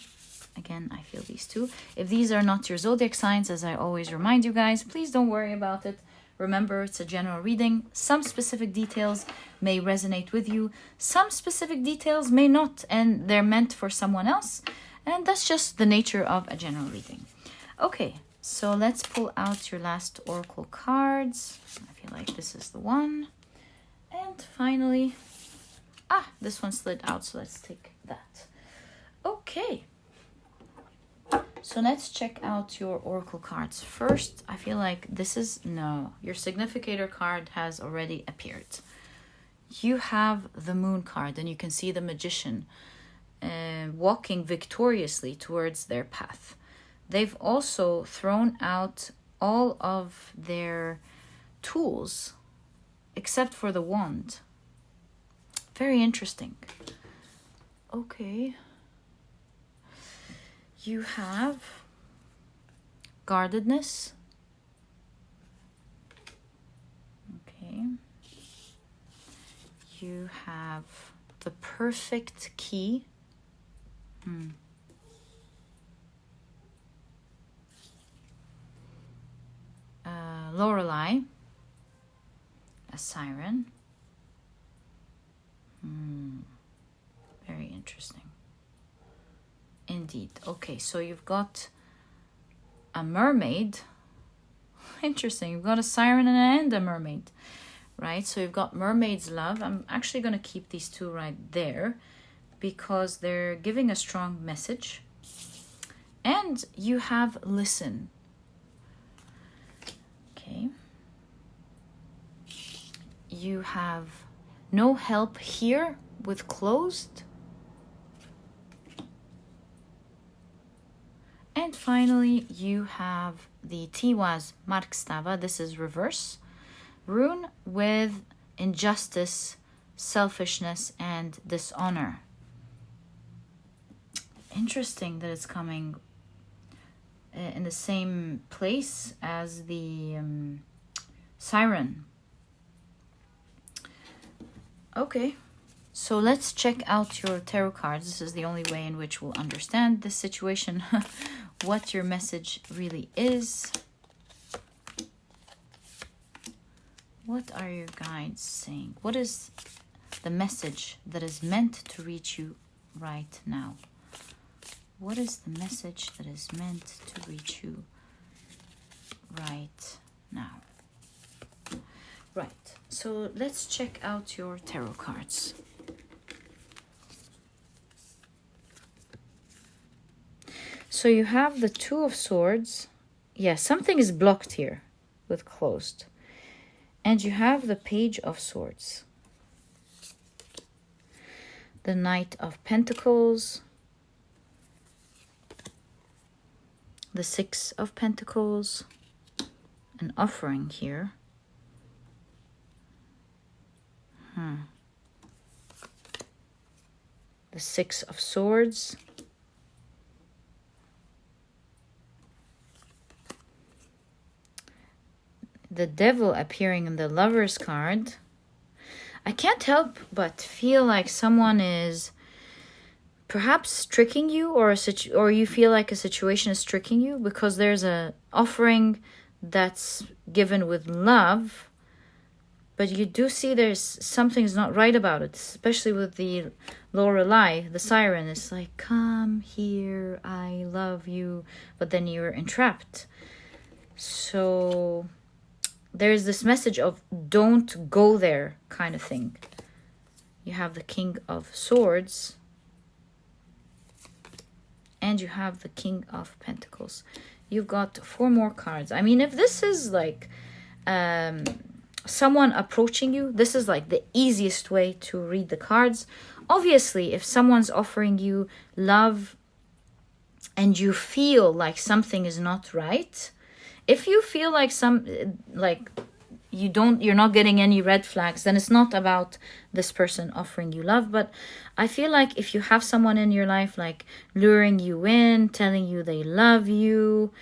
Again, I feel these two. If these are not your zodiac signs, as I always remind you guys, please don't worry about it. Remember, it's a general reading. Some specific details may resonate with you. Some specific details may not, and they're meant for someone else. And that's just the nature of a general reading. Okay, so let's pull out your last oracle cards. I feel like this is the one. And finally, this one slid out, so let's take that. Okay. So let's check out your oracle cards. First, I feel like this is, no, your significator card has already appeared. You have the moon card, and you can see the magician walking victoriously towards their path. They've also thrown out all of their tools except for the wand. Very interesting. Okay. You have guardedness. Okay. You have the perfect key. Lorelei, a siren. Very interesting. Indeed. Okay, so you've got a mermaid. Interesting. You've got a siren and a mermaid, right? So you've got mermaid's love. I'm actually going to keep these two right there because they're giving a strong message. And you have listen. Okay. You have no help here with closed. And finally, you have the Tiwaz Markstava. This is reverse rune with injustice, selfishness, and dishonor. Interesting that it's coming in the same place as the siren. Okay, so let's check out your tarot cards. This is the only way in which we'll understand this situation, what your message really is. What are your guides saying? What is the message that is meant to reach you right now? What is the message that is meant to reach you right now? Right, so let's check out your tarot cards. So you have the Two of Swords. Yeah, something is blocked here with closed. And you have the Page of Swords. The Knight of Pentacles. The Six of Pentacles. An offering here. The Six of Swords. The Devil appearing in the Lover's card. I can't help but feel like someone is perhaps tricking you, or you feel like a situation is tricking you, because there's a offering that's given with love. But you do see there's something's not right about it, especially with the Lorelei, the siren. It's like, come here, I love you. But then you're entrapped. So there's this message of don't go there kind of thing. You have the King of Swords. And you have the King of Pentacles. You've got 4 more cards. I mean, if this is like someone approaching you, this is like the easiest way to read the cards. Obviously, if someone's offering you love and you feel like something is not right, if you feel like you're not getting any red flags, then it's not about this person offering you love. But I feel like if you have someone in your life like luring you in, telling you they love you,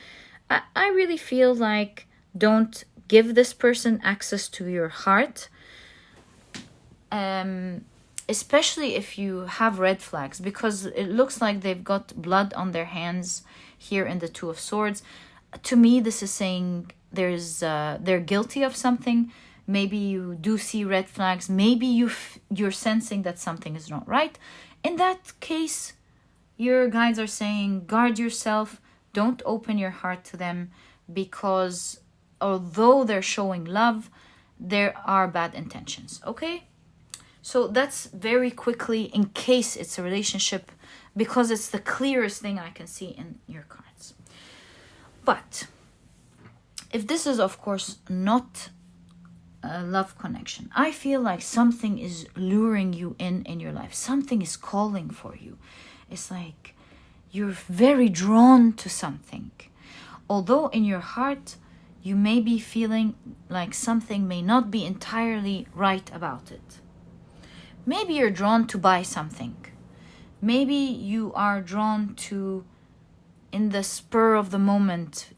I really feel like don't give this person access to your heart, especially if you have red flags, because it looks like they've got blood on their hands here in the Two of Swords. To me, this is saying they're guilty of something. Maybe you do see red flags. Maybe you're sensing that something is not right. In that case, your guides are saying guard yourself. Don't open your heart to them, because although they're showing love, there are bad intentions. Okay, so that's very quickly in case it's a relationship, because it's the clearest thing I can see in your cards. But if this is, of course, not a love connection, I feel like something is luring you in your life. Something is calling for you. It's like you're very drawn to something, although in your heart you may be feeling like something may not be entirely right about it. Maybe you're drawn to buy something. Maybe you are drawn to, in the spur of the moment,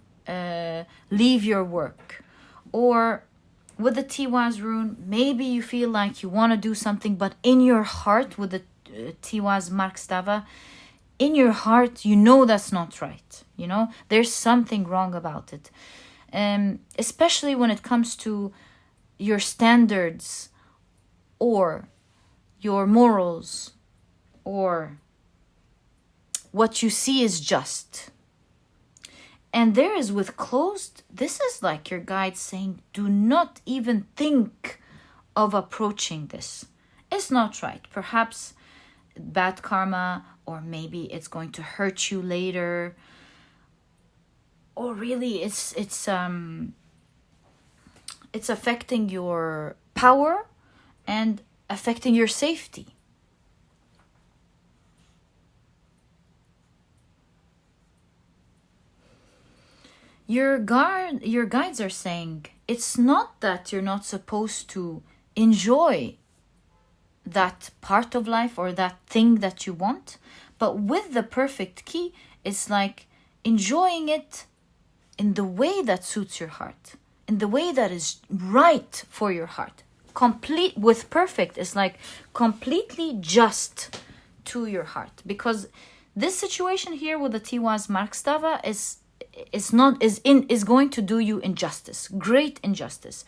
leave your work. Or with the Tiwaz rune, maybe you feel like you want to do something, but in your heart, with the Tiwaz Markstava, in your heart, you know that's not right. You know, there's something wrong about it. Especially when it comes to your standards or your morals or what you see is just. And there is with closed, this is like your guide saying, do not even think of approaching this. It's not right. Perhaps bad karma, or maybe it's going to hurt you later, or really it's affecting your power and affecting your safety. Your guides are saying it's not that you're not supposed to enjoy that part of life or that thing that you want, but with the perfect key, it's like enjoying it in the way that suits your heart, in the way that is right for your heart. Complete with perfect is like completely just to your heart, because this situation here with the Tiwaz Markstava is going to do you injustice, great injustice.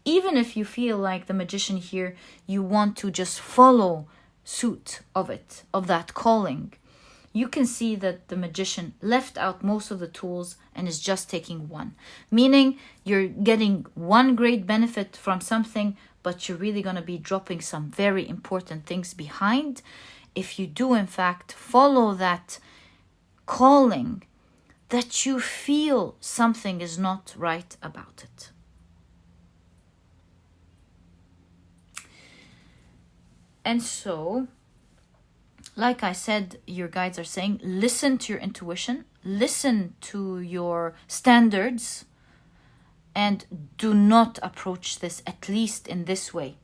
Even if you feel like the magician here, you want to just follow suit of it, of that calling, you can see that the magician left out most of the tools and is just taking one. Meaning you're getting one great benefit from something, but you're really going to be dropping some very important things behind if you do in fact follow that calling, that you feel something is not right about it. And so, like I said, your guides are saying, listen to your intuition, listen to your standards, and do not approach this, at least in this way.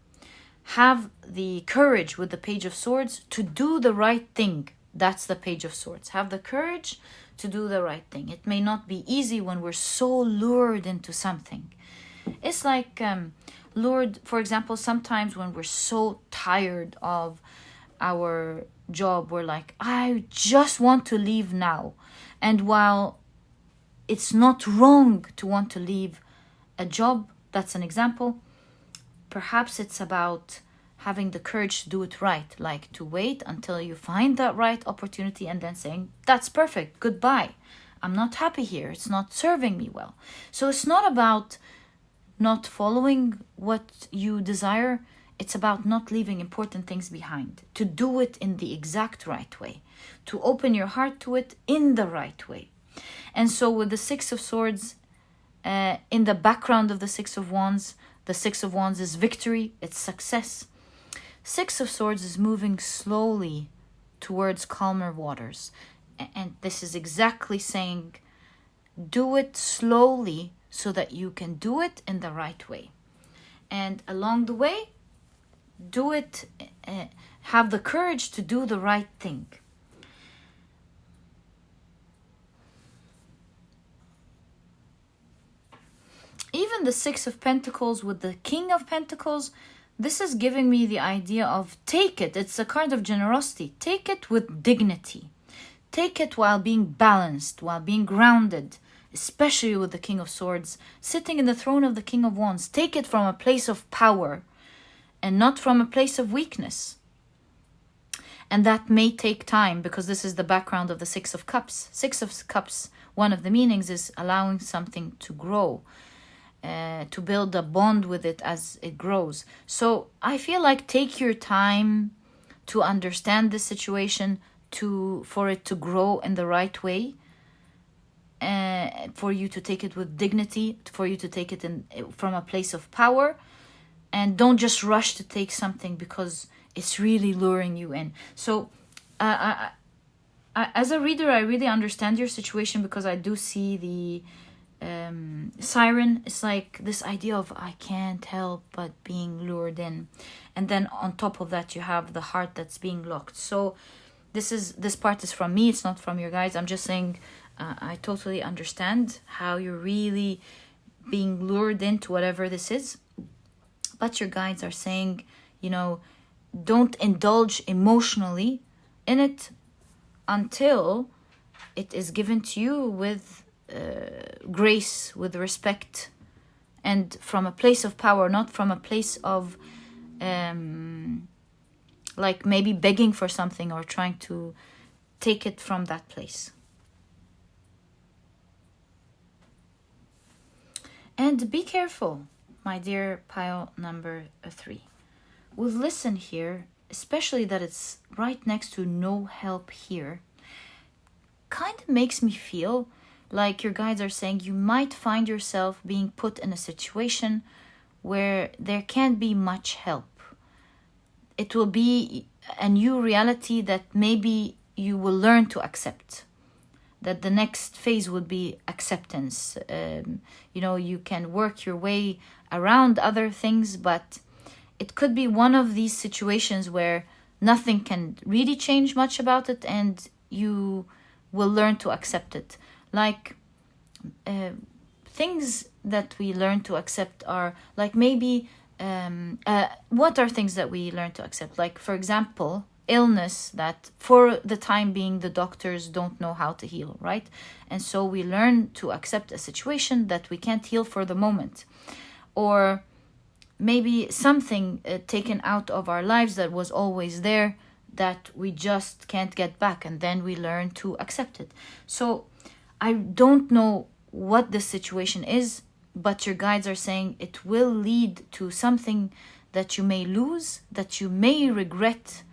Have the courage with the Page of Swords to do the right thing. That's the Page of Swords. Have the courage to do the right thing. It may not be easy when we're so lured into something. It's like lured, for example, sometimes when we're so tired of our job, we're like, I just want to leave now. And while it's not wrong to want to leave a job, that's an example, perhaps it's about having the courage to do it right, like to wait until you find that right opportunity and then saying, that's perfect, goodbye. I'm not happy here. It's not serving me well. So it's not about not following what you desire. It's about not leaving important things behind, to do it in the exact right way, to open your heart to it in the right way. And so with the Six of Swords, in the background of the Six of Wands, the Six of Wands is victory, it's success. Six of Swords is moving slowly towards calmer waters. And this is exactly saying, do it slowly so that you can do it in the right way. And along the way, do it, have the courage to do the right thing. Even the Six of Pentacles with the King of Pentacles, this is giving me the idea of take it. It's a card of generosity. Take it with dignity. Take it while being balanced, while being grounded, especially with the King of Swords, sitting in the throne of the King of Wands. Take it from a place of power and not from a place of weakness. And that may take time, because this is the background of the Six of Cups. Six of Cups, one of the meanings is allowing something to grow, to build a bond with it as it grows. So I feel like take your time to understand the situation, for it to grow in the right way, for you to take it with dignity, for you to take it from a place of power, and don't just rush to take something because it's really luring you in. So as a reader, I really understand your situation, because I do see the siren. It's like this idea of I can't help but being lured in, and then on top of that you have the heart that's being locked. So this part is from me, it's not from your guys. I'm just saying I totally understand how you're really being lured into whatever this is, but your guides are saying, don't indulge emotionally in it until it is given to you with grace, with respect, and from a place of power, not from a place of like maybe begging for something or trying to take it from that place. And be careful, my dear pile number 3. With listen here, especially that it's right next to no help here, kind of makes me feel like your guides are saying you might find yourself being put in a situation where there can't be much help. It will be a new reality that maybe you will learn to accept. That the next phase would be acceptance. You can work your way around other things, but it could be one of these situations where nothing can really change much about it, and you will learn to accept it. Like things that we learn to accept are like maybe what are things that we learn to accept? Like, for example, illness that for the time being the doctors don't know how to heal, right? And so we learn to accept a situation that we can't heal for the moment. Or maybe something taken out of our lives that was always there that we just can't get back, and then we learn to accept it. So I don't know what this situation is, but your guides are saying it will lead to something that you may lose, that you may regret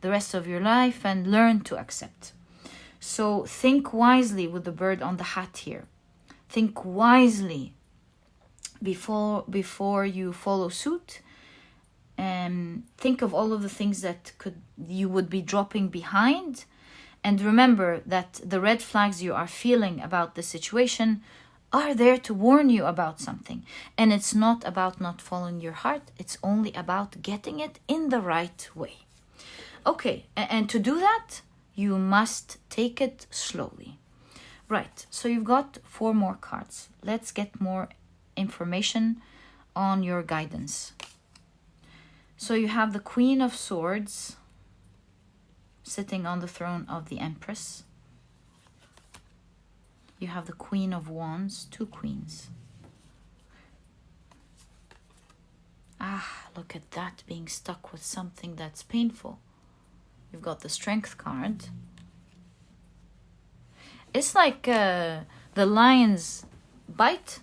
the rest of your life, and learn to accept. So think wisely with the bird on the hat here. Think wisely before you follow suit. Think of all of the things that you would be dropping behind. And remember that the red flags you are feeling about the situation are there to warn you about something. And it's not about not following your heart. It's only about getting it in the right way. Okay, and to do that, you must take it slowly. Right, so you've got 4 more cards. Let's get more information on your guidance. So you have the Queen of Swords sitting on the throne of the Empress. You have the Queen of Wands, 2 queens. Look at that, being stuck with something that's painful. You've got the Strength card. It's like the lion's bite.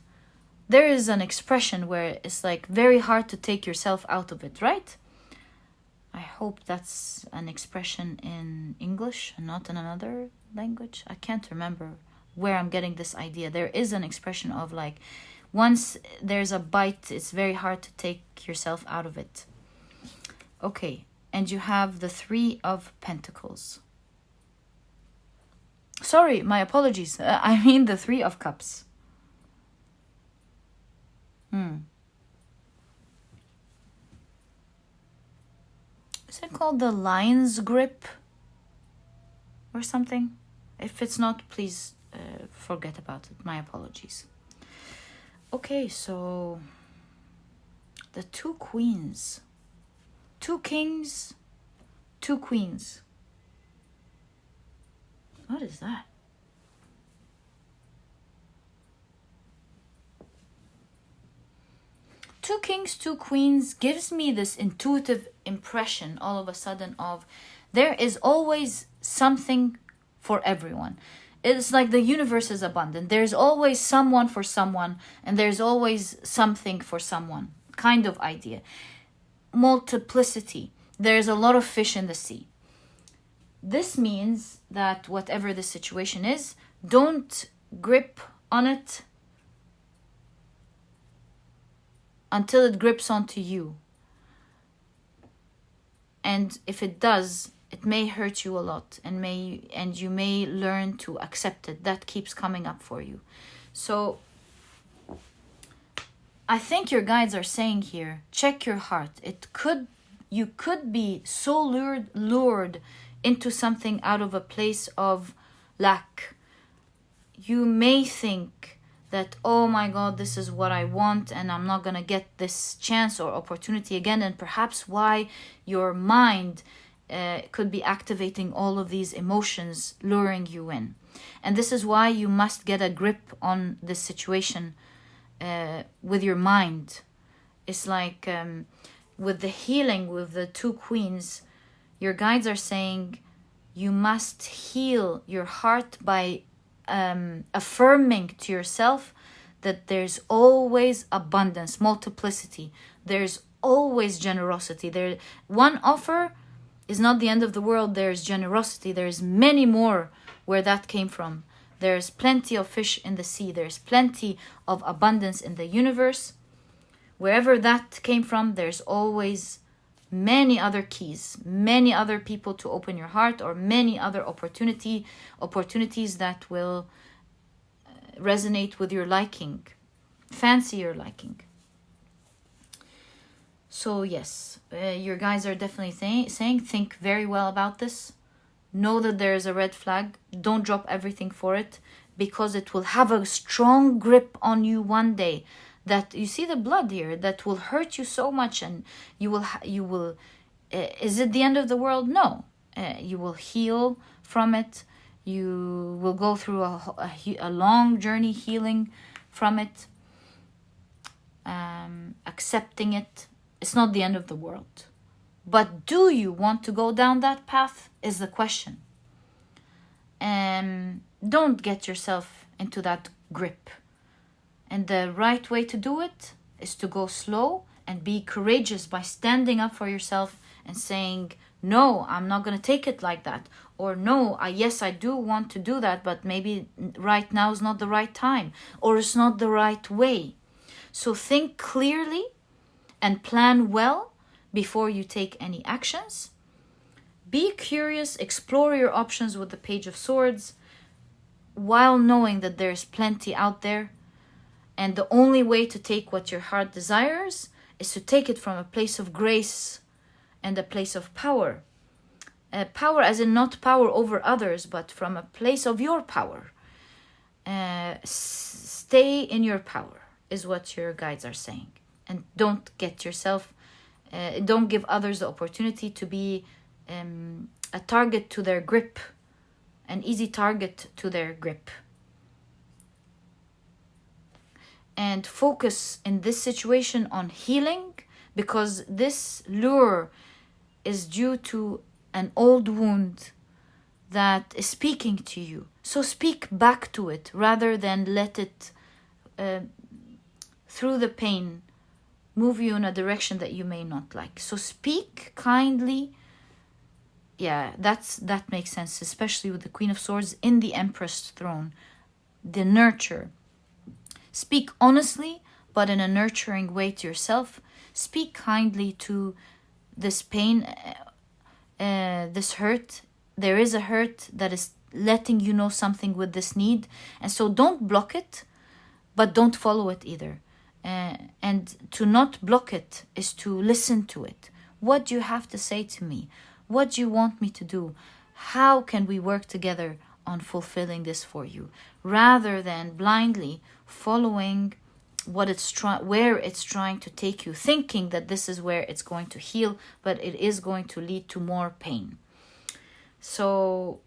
There is an expression where it's like very hard to take yourself out of it, right? I hope that's an expression in English and not in another language. I can't remember where I'm getting this idea. There is an expression of like, once there's a bite, it's very hard to take yourself out of it. Okay. And you have the 3 of Pentacles. Sorry, my apologies. I mean the 3 of Cups. Is it called the Lion's Grip? Or something? If it's not, please forget about it. My apologies. Okay, so the 2 queens. 2 kings, 2 queens. What is that? Two kings, 2 queens gives me this intuitive impression all of a sudden of there is always something for everyone. It's like the universe is abundant. There's always someone for someone, and there's always something for someone kind of idea. Multiplicity. There's a lot of fish in the sea. This means that whatever the situation is, don't grip on it until it grips onto you. And if it does, it may hurt you a lot, and you may learn to accept it. That keeps coming up for you. So I think your guides are saying here, check your heart. You could be so lured into something out of a place of lack. You may think that, oh my God, this is what I want and I'm not going to get this chance or opportunity again. And perhaps why your mind could be activating all of these emotions, luring you in. And this is why you must get a grip on this situation with your mind. It's like with the healing with the 2 queens, your guides are saying You must heal your heart by affirming to yourself that there's always abundance, multiplicity. There's always generosity. One offer is not the end of the world. There's generosity. There's many more where that came from. There's plenty of fish in the sea. There's plenty of abundance in the universe. Wherever that came from, there's always many other keys, many other people to open your heart, or many other opportunities that will resonate with your liking, fancy your liking. So yes, your guys are definitely saying, think very well about this. Know that there is a red flag. Don't drop everything for it, because it will have a strong grip on you one day. That you see the blood here, that will hurt you so much, and you will is it the end of the world? No. You will heal from it. You will go through a long journey healing from it, accepting it. It's not the end of the world. But do you want to go down that path is the question. Don't get yourself into that grip. And the right way to do it is to go slow and be courageous by standing up for yourself and saying, no, I'm not going to take it like that. Or no, yes, I do want to do that, but maybe right now is not the right time. Or it's not the right way. So think clearly and plan well before you take any actions. Be curious, explore your options with the Page of Swords, while knowing that there's plenty out there. And the only way to take what your heart desires is to take it from a place of grace and a place of power. Power as in not power over others, but from a place of your power. Stay in your power is what your guides are saying. And don't get yourself, don't give others the opportunity to be a target to their grip, an easy target to their grip. And focus in this situation on healing, because this lure is due to an old wound that is speaking to you. So speak back to it rather than let it, through the pain, move you in a direction that you may not like. So speak kindly. Yeah, that makes sense, especially with the Queen of Swords in the Empress throne. The nurture. Speak honestly, but in a nurturing way to yourself. Speak kindly to this pain, this hurt. There is a hurt that is letting you know something with this need. And so don't block it, but don't follow it either. And to not block it is to listen to it. What do you have to say to me? What do you want me to do? How can we work together on fulfilling this for you? Rather than blindly following what where it's trying to take you, thinking that this is where it's going to heal, but it is going to lead to more pain. So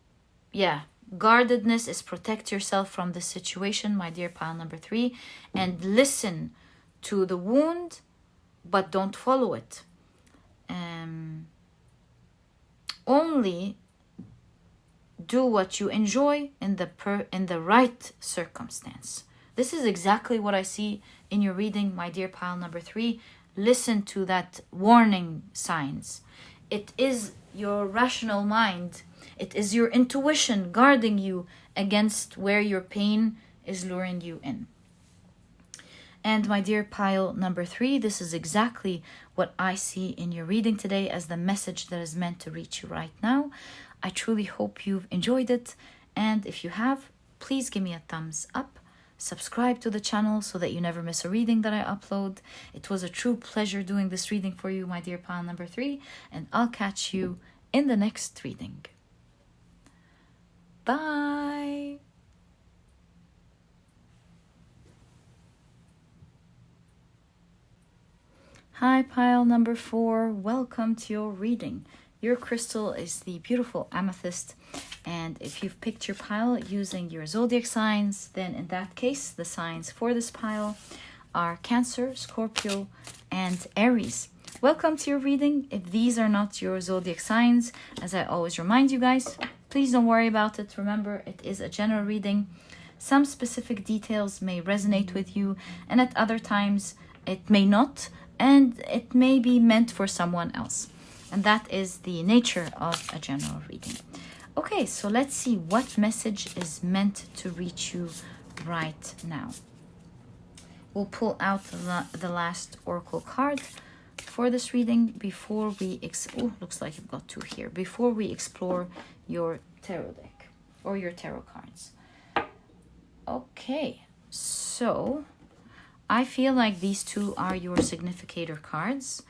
yeah, guardedness is protect yourself from this situation, my dear pile number 3, and listen to the wound, but don't follow it. Only do what you enjoy in the right circumstance. This is exactly what I see in your reading, my dear pile number 3. Listen to that warning signs. It is your rational mind. It is your intuition guarding you against where your pain is luring you in. And my dear pile number 3, this is exactly what I see in your reading today as the message that is meant to reach you right now. I truly hope you've enjoyed it. And if you have, please give me a thumbs up. Subscribe to the channel so that you never miss a reading that I upload. It was a true pleasure doing this reading for you, my dear pile number 3. And I'll catch you in the next reading. Bye. Hi, pile number 4. Welcome to your reading. Your crystal is the beautiful Amethyst. And if you've picked your pile using your zodiac signs, then in that case, the signs for this pile are Cancer, Scorpio, and Aries. Welcome to your reading. If these are not your zodiac signs, as I always remind you guys, please don't worry about it. Remember, it is a general reading. Some specific details may resonate with you, and at other times it may not, and it may be meant for someone else. And that is the nature of a general reading. Okay, so let's see what message is meant to reach you right now. We'll pull out the last oracle card for this reading before we looks like you've got two here, before we explore your tarot deck or your tarot cards. Okay, so I feel like these two are your significator cards.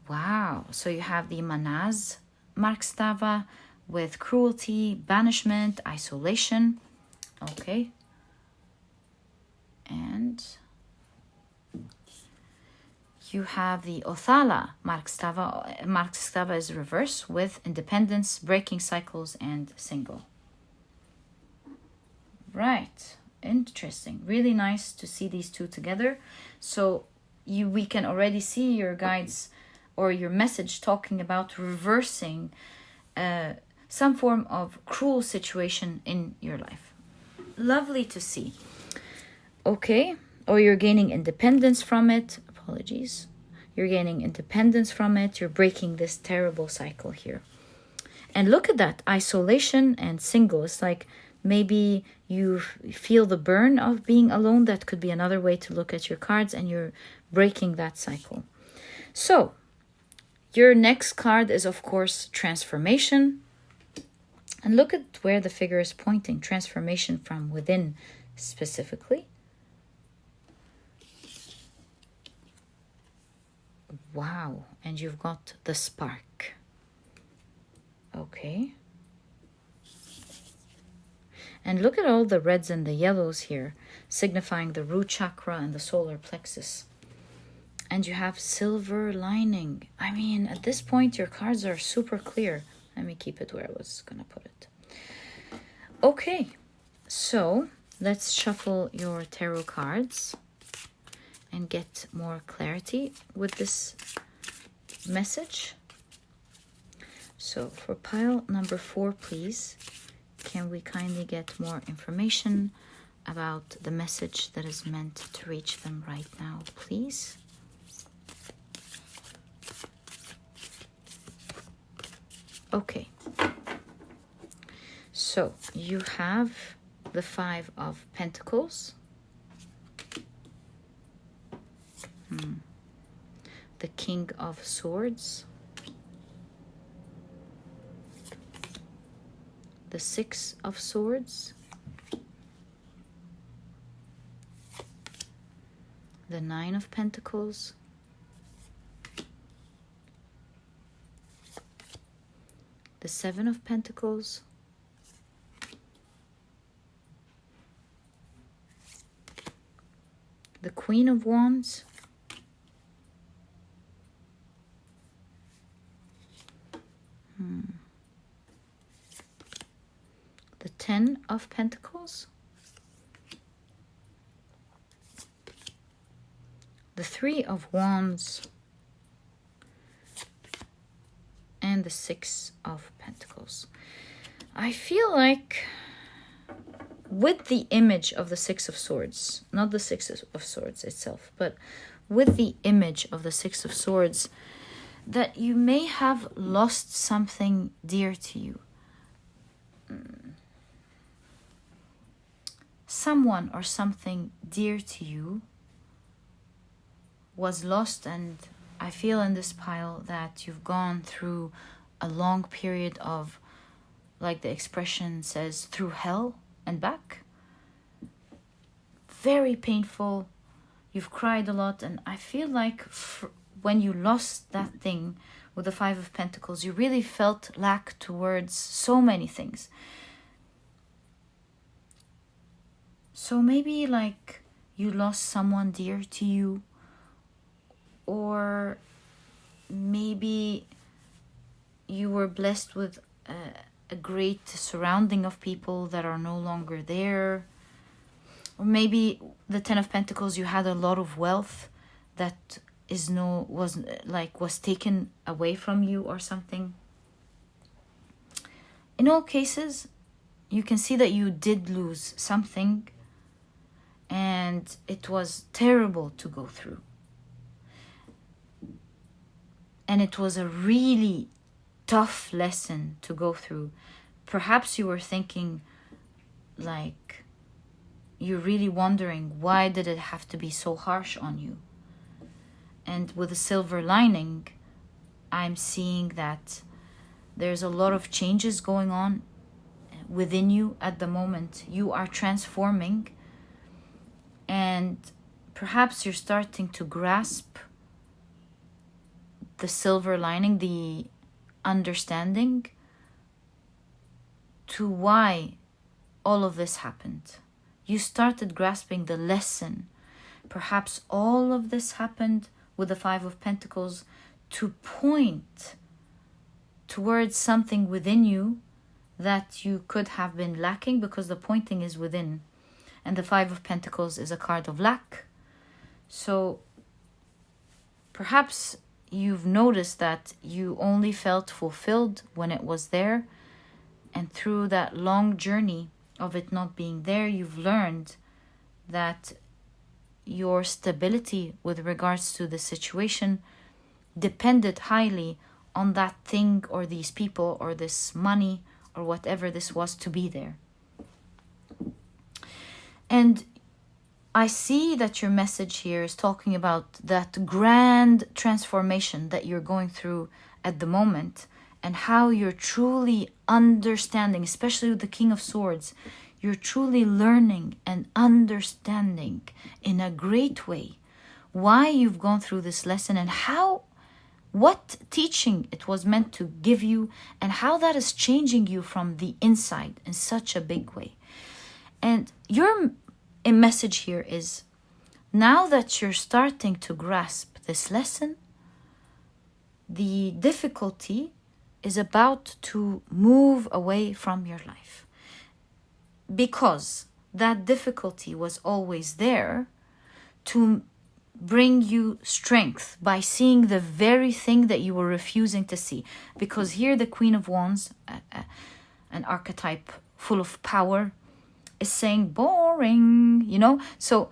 Wow, so you have the Manaz Markstava with cruelty, banishment, isolation. Okay, and you have the Othala Markstava. Markstava is reverse with independence, breaking cycles, and single. Right. Interesting. Really nice to see these two together. So we can already see your guides or your message talking about reversing some form of cruel situation in your life. Lovely to see. Okay. Or you're gaining independence from it. Apologies. You're gaining independence from it. You're breaking this terrible cycle here. And look at that. Isolation and single. It's like maybe you feel the burn of being alone. That could be another way to look at your cards, and you're breaking that cycle. So, your next card is, of course, transformation. And look at where the figure is pointing. Transformation from within, specifically. Wow. And you've got the spark. Okay. And look at all the reds and the yellows here, signifying the root chakra and the solar plexus. And you have silver lining. I mean, at this point, your cards are super clear. Let me keep it where I was going to put it. Okay, so let's shuffle your tarot cards and get more clarity with this message. So for pile number 4, please. Can we kindly get more information about the message that is meant to reach them right now, please? Okay. So you have the 5 of Pentacles. The King of Swords. The 6 of Swords, the 9 of Pentacles, the 7 of Pentacles, the Queen of Wands, the 10 of Pentacles, the 3 of Wands, and the 6 of Pentacles. I feel like with the image of the 6 of Swords, not the 6 of Swords itself, but with the image of the 6 of Swords, that you may have lost something dear to you. Someone or something dear to you was lost, and I feel in this pile that you've gone through a long period of, like the expression says, through hell and back. Very painful. You've cried a lot, and I feel like when you lost that thing with the 5 of Pentacles, you really felt lack towards so many things. So maybe like you lost someone dear to you, or maybe you were blessed with a great surrounding of people that are no longer there. Or maybe the 10 of Pentacles, you had a lot of wealth that was taken away from you or something. in all cases, you can see that you did lose something, and it was terrible to go through. And it was a really tough lesson to go through. Perhaps you were thinking, like, you're really wondering, why did it have to be so harsh on you? And with a silver lining, I'm seeing that there's a lot of changes going on within you at the moment. You are transforming, and perhaps you're starting to grasp the silver lining, the understanding to why all of this happened. You started grasping the lesson. Perhaps all of this happened with the Five of Pentacles to point towards something within you that you could have been lacking, because the pointing is within. And the Five of Pentacles is a card of lack. So perhaps you've noticed that you only felt fulfilled when it was there. And through that long journey of it not being there, you've learned that your stability with regards to the situation depended highly on that thing or these people or this money or whatever this was to be there. And I see that your message here is talking about that grand transformation that you're going through at the moment, and how you're truly understanding, especially with the King of Swords, you're truly learning and understanding in a great way why you've gone through this lesson, and what teaching it was meant to give you, and how that is changing you from the inside in such a big way. And your message here is, now that you're starting to grasp this lesson, the difficulty is about to move away from your life, because that difficulty was always there to bring you strength by seeing the very thing that you were refusing to see. Because here the Queen of Wands, an archetype full of power, is saying boring, so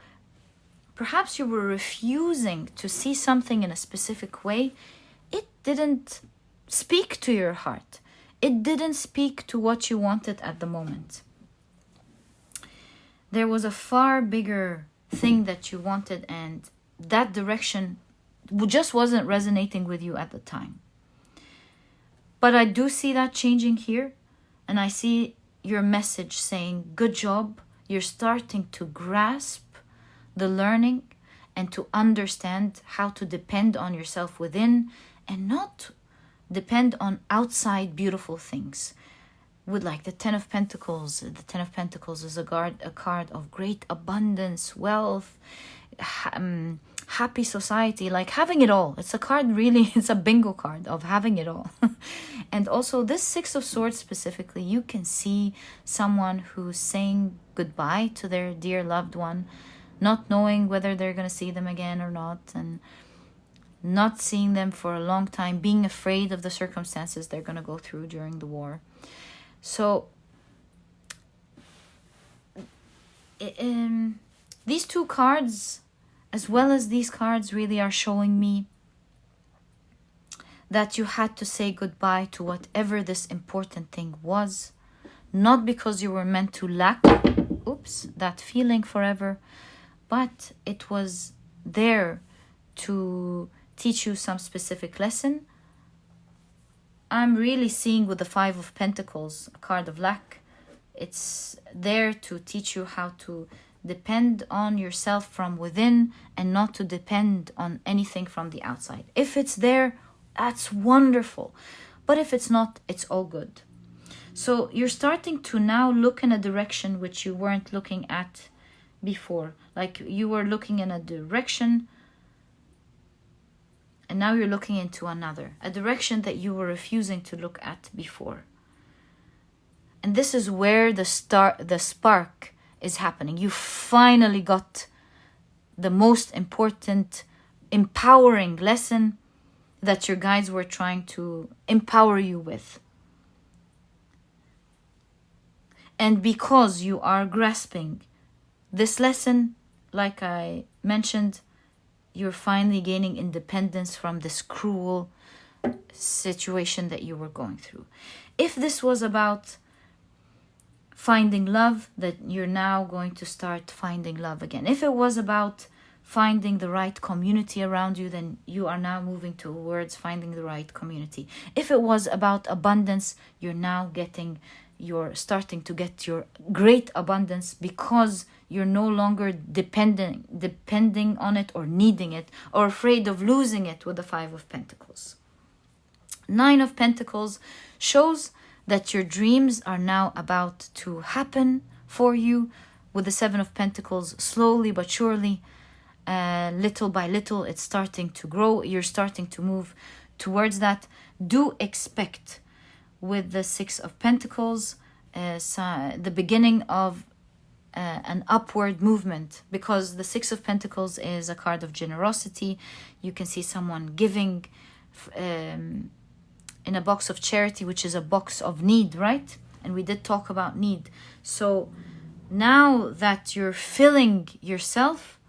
perhaps you were refusing to see something in a specific way. It didn't speak to your heart. It didn't speak to what you wanted at the moment. There was a far bigger thing that you wanted, and that direction just wasn't resonating with you at the time. But I do see that changing here, and I see your message saying, good job. You're starting to grasp the learning and to understand how to depend on yourself within and not depend on outside beautiful things. With like the Ten of Pentacles. The Ten of Pentacles is a card of great abundance, wealth, happy society, like having it all. It's a card, really, it's a bingo card of having it all. And also this Six of Swords specifically, you can see someone who's saying goodbye to their dear loved one, not knowing whether they're going to see them again or not, and not seeing them for a long time, being afraid of the circumstances they're going to go through during the war. So these two cards, as well as these cards, really are showing me that you had to say goodbye to whatever this important thing was, not because you were meant to lack that feeling forever, but it was there to teach you some specific lesson. I'm really seeing with the Five of Pentacles, a card of lack, it's there to teach you how to depend on yourself from within and not to depend on anything from the outside. If it's there, that's wonderful. But if it's not, it's all good. So you're starting to now look in a direction which you weren't looking at before. Like you were looking in a direction, and now you're looking into a direction that you were refusing to look at before. And this is where the spark is happening. You finally got the most important, empowering lesson that your guides were trying to empower you with. And because you are grasping this lesson, like I mentioned, you're finally gaining independence from this cruel situation that you were going through. If this was about finding love, that you're now going to start finding love again. If it was about finding the right community around you, then you are now moving towards finding the right community. If it was about abundance, you're starting to get your great abundance, because you're no longer depending on it or needing it or afraid of losing it with the Five of Pentacles. Nine of Pentacles shows that your dreams are now about to happen for you. With the Seven of Pentacles, slowly but surely, little by little, it's starting to grow. You're starting to move towards that. Do expect with the Six of Pentacles the beginning of an upward movement, because the Six of Pentacles is a card of generosity. You can see someone giving in a box of charity, which is a box of need, right? And we did talk about need. So now that you're filling yourself,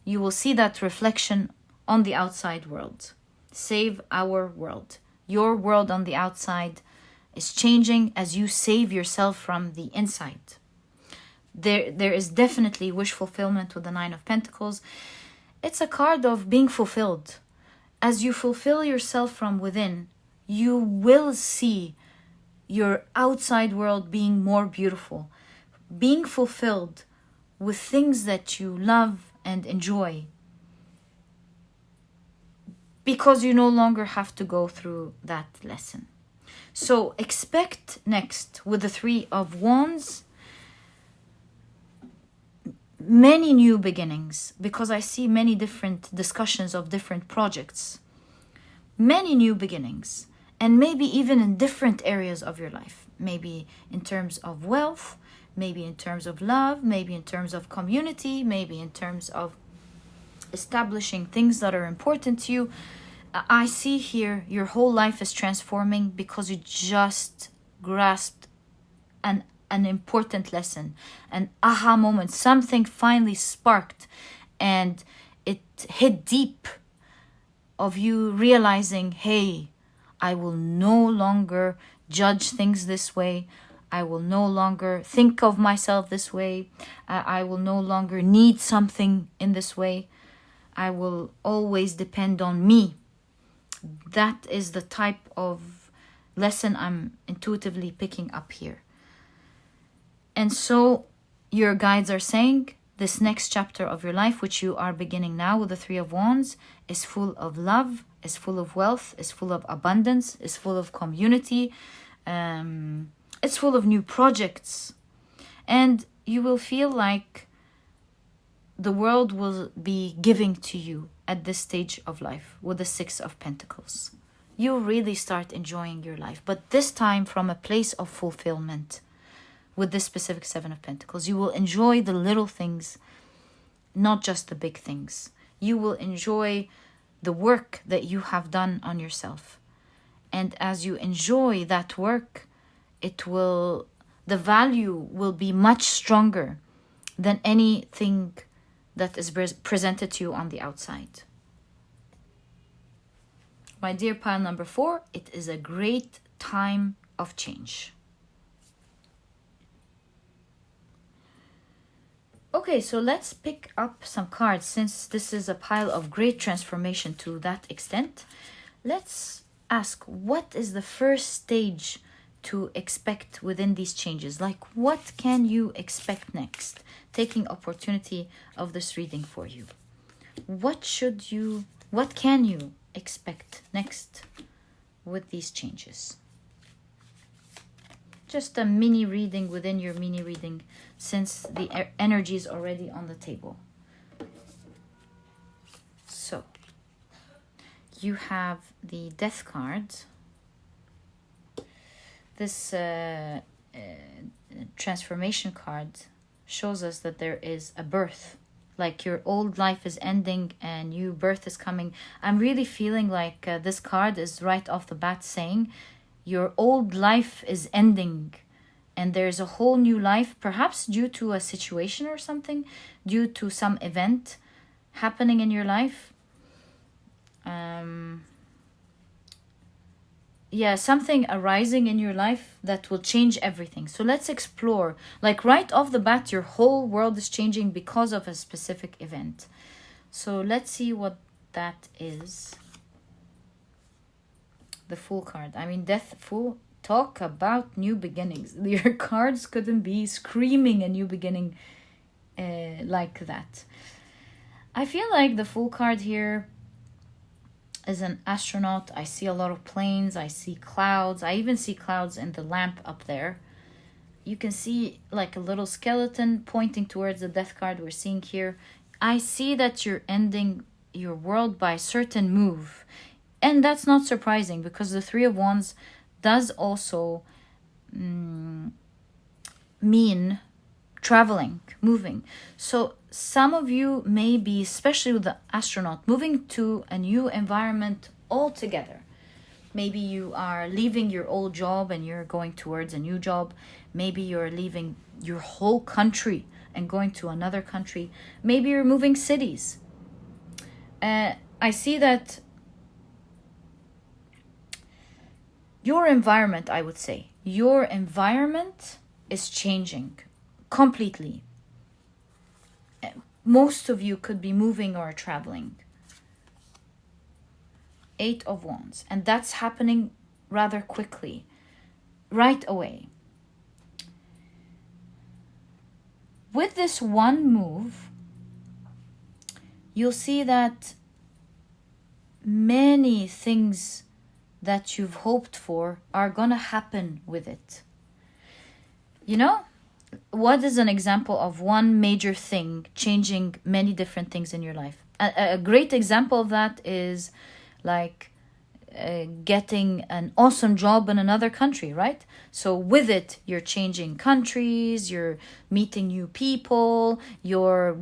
you will see that reflection on the outside world. Save our world. Your world on the outside is changing as you save yourself from the inside. There is definitely wish fulfillment with the Nine of Pentacles. It's a card of being fulfilled. As you fulfill yourself from within, you will see your outside world being more beautiful, being fulfilled with things that you love and enjoy, because you no longer have to go through that lesson. So expect next, with the Three of Wands, many new beginnings, because I see many different discussions of different projects. Many new beginnings. And maybe even in different areas of your life. Maybe in terms of wealth, maybe in terms of love, maybe in terms of community, maybe in terms of establishing things that are important to you. I see here your whole life is transforming because you just grasped an important lesson, an aha moment. Something finally sparked and it hit deep of you realizing, hey, I will no longer judge things this way. I will no longer think of myself this way. I will no longer need something in this way. I will always depend on me. That is the type of lesson I'm intuitively picking up here. And so your guides are saying this next chapter of your life, which you are beginning now with the Three of Wands, is full of love, is full of wealth, is full of abundance, is full of community. It's full of new projects. And you will feel like the world will be giving to you at this stage of life with the Six of Pentacles. You really start enjoying your life, but this time from a place of fulfillment. With this specific Seven of Pentacles, you will enjoy the little things, not just the big things. You will enjoy the work that you have done on yourself. And as you enjoy that work, the value will be much stronger than anything that is presented to you on the outside. My dear pile number 4, it is a great time of change. Okay, so let's pick up some cards. Since this is a pile of great transformation to that extent, let's ask, what is the first stage to expect within these changes? Like, what can you expect next? Taking opportunity of this reading for you. What can you expect next with these changes? Just a mini reading within your mini reading, since the energy is already on the table. So, you have the Death card. This transformation card shows us that there is a birth. Like your old life is ending and new birth is coming. I'm really feeling like this card is right off the bat saying your old life is ending and there's a whole new life, perhaps due to a situation or something, due to some event happening in your life. Yeah, something arising in your life that will change everything. So let's explore. Like right off the bat, your whole world is changing because of a specific event. So let's see what that is. The Fool card. I mean, Death, Fool. Talk about new beginnings. Your cards couldn't be screaming a new beginning like that. I feel like the Fool card here is an astronaut. I see a lot of planes. I see clouds. I even see clouds in the lamp up there. You can see like a little skeleton pointing towards the Death card we're seeing here. I see that you're ending your world by a certain move. And that's not surprising because the Three of Wands does also mean traveling, moving. So some of you may be, especially with the astronaut, moving to a new environment altogether. Maybe you are leaving your old job and you're going towards a new job. Maybe you're leaving your whole country and going to another country. Maybe you're moving cities. I see that your environment, I would say, your environment is changing completely. Most of you could be moving or traveling. 8 of Wands. And that's happening rather quickly, right away. With this one move, you'll see that many things that you've hoped for are gonna happen with it. You know, what is an example of one major thing changing many different things in your life? A great example of that is like getting an awesome job in another country, right? So with it, you're changing countries, you're meeting new people, you're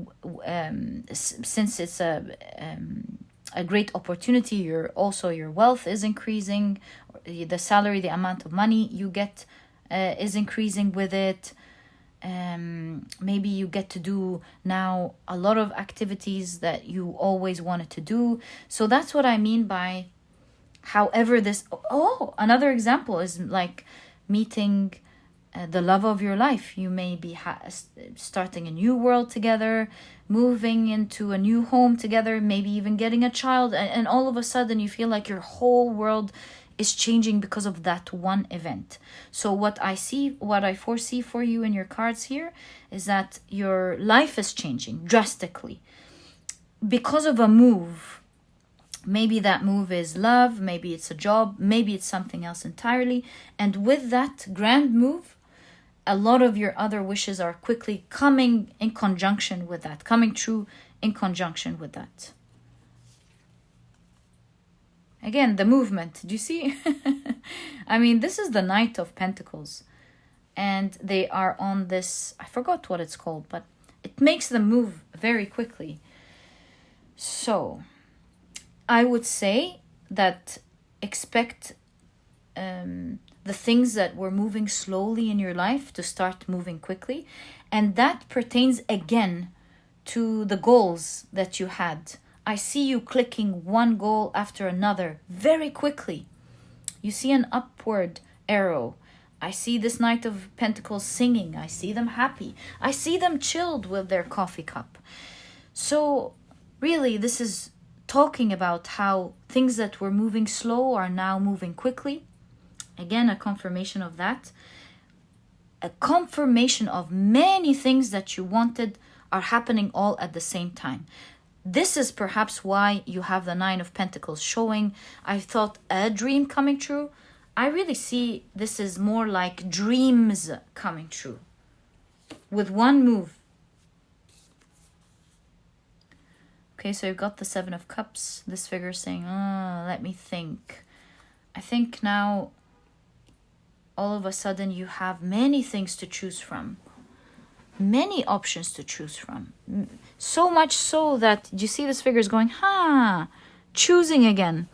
since it's a great opportunity, your wealth is increasing, the salary, the amount of money you get is increasing with it. Maybe you get to do now a lot of activities that you always wanted to do. So that's what I mean by however this. Another example is like meeting the love of your life. You may be starting a new world together, moving into a new home together, maybe even getting a child, and all of a sudden you feel like your whole world is changing because of that one event. So what I foresee for you in your cards here is that your life is changing drastically because of a move. Maybe that move is love, maybe it's a job, maybe it's something else entirely. And with that grand move, a lot of your other wishes are quickly coming in conjunction with that, coming true in conjunction with that. Again, the movement. Do you see? I mean, this is the Knight of Pentacles. And they are on this, I forgot what it's called, but it makes them move very quickly. So, I would say that expect the things that were moving slowly in your life to start moving quickly. And that pertains again to the goals that you had. I see you clicking one goal after another very quickly. You see an upward arrow. I see this Knight of Pentacles singing. I see them happy. I see them chilled with their coffee cup. So really, this is talking about how things that were moving slow are now moving quickly. Again, a confirmation of that. A confirmation of many things that you wanted are happening all at the same time. This is perhaps why you have the 9 of Pentacles showing. I thought a dream coming true. I really see this is more like dreams coming true with one move. Okay, so you've got the 7 of Cups. This figure is saying, let me think. I think now all of a sudden you have many things to choose from. Many options to choose from. So much so that you see this figure is going, choosing again.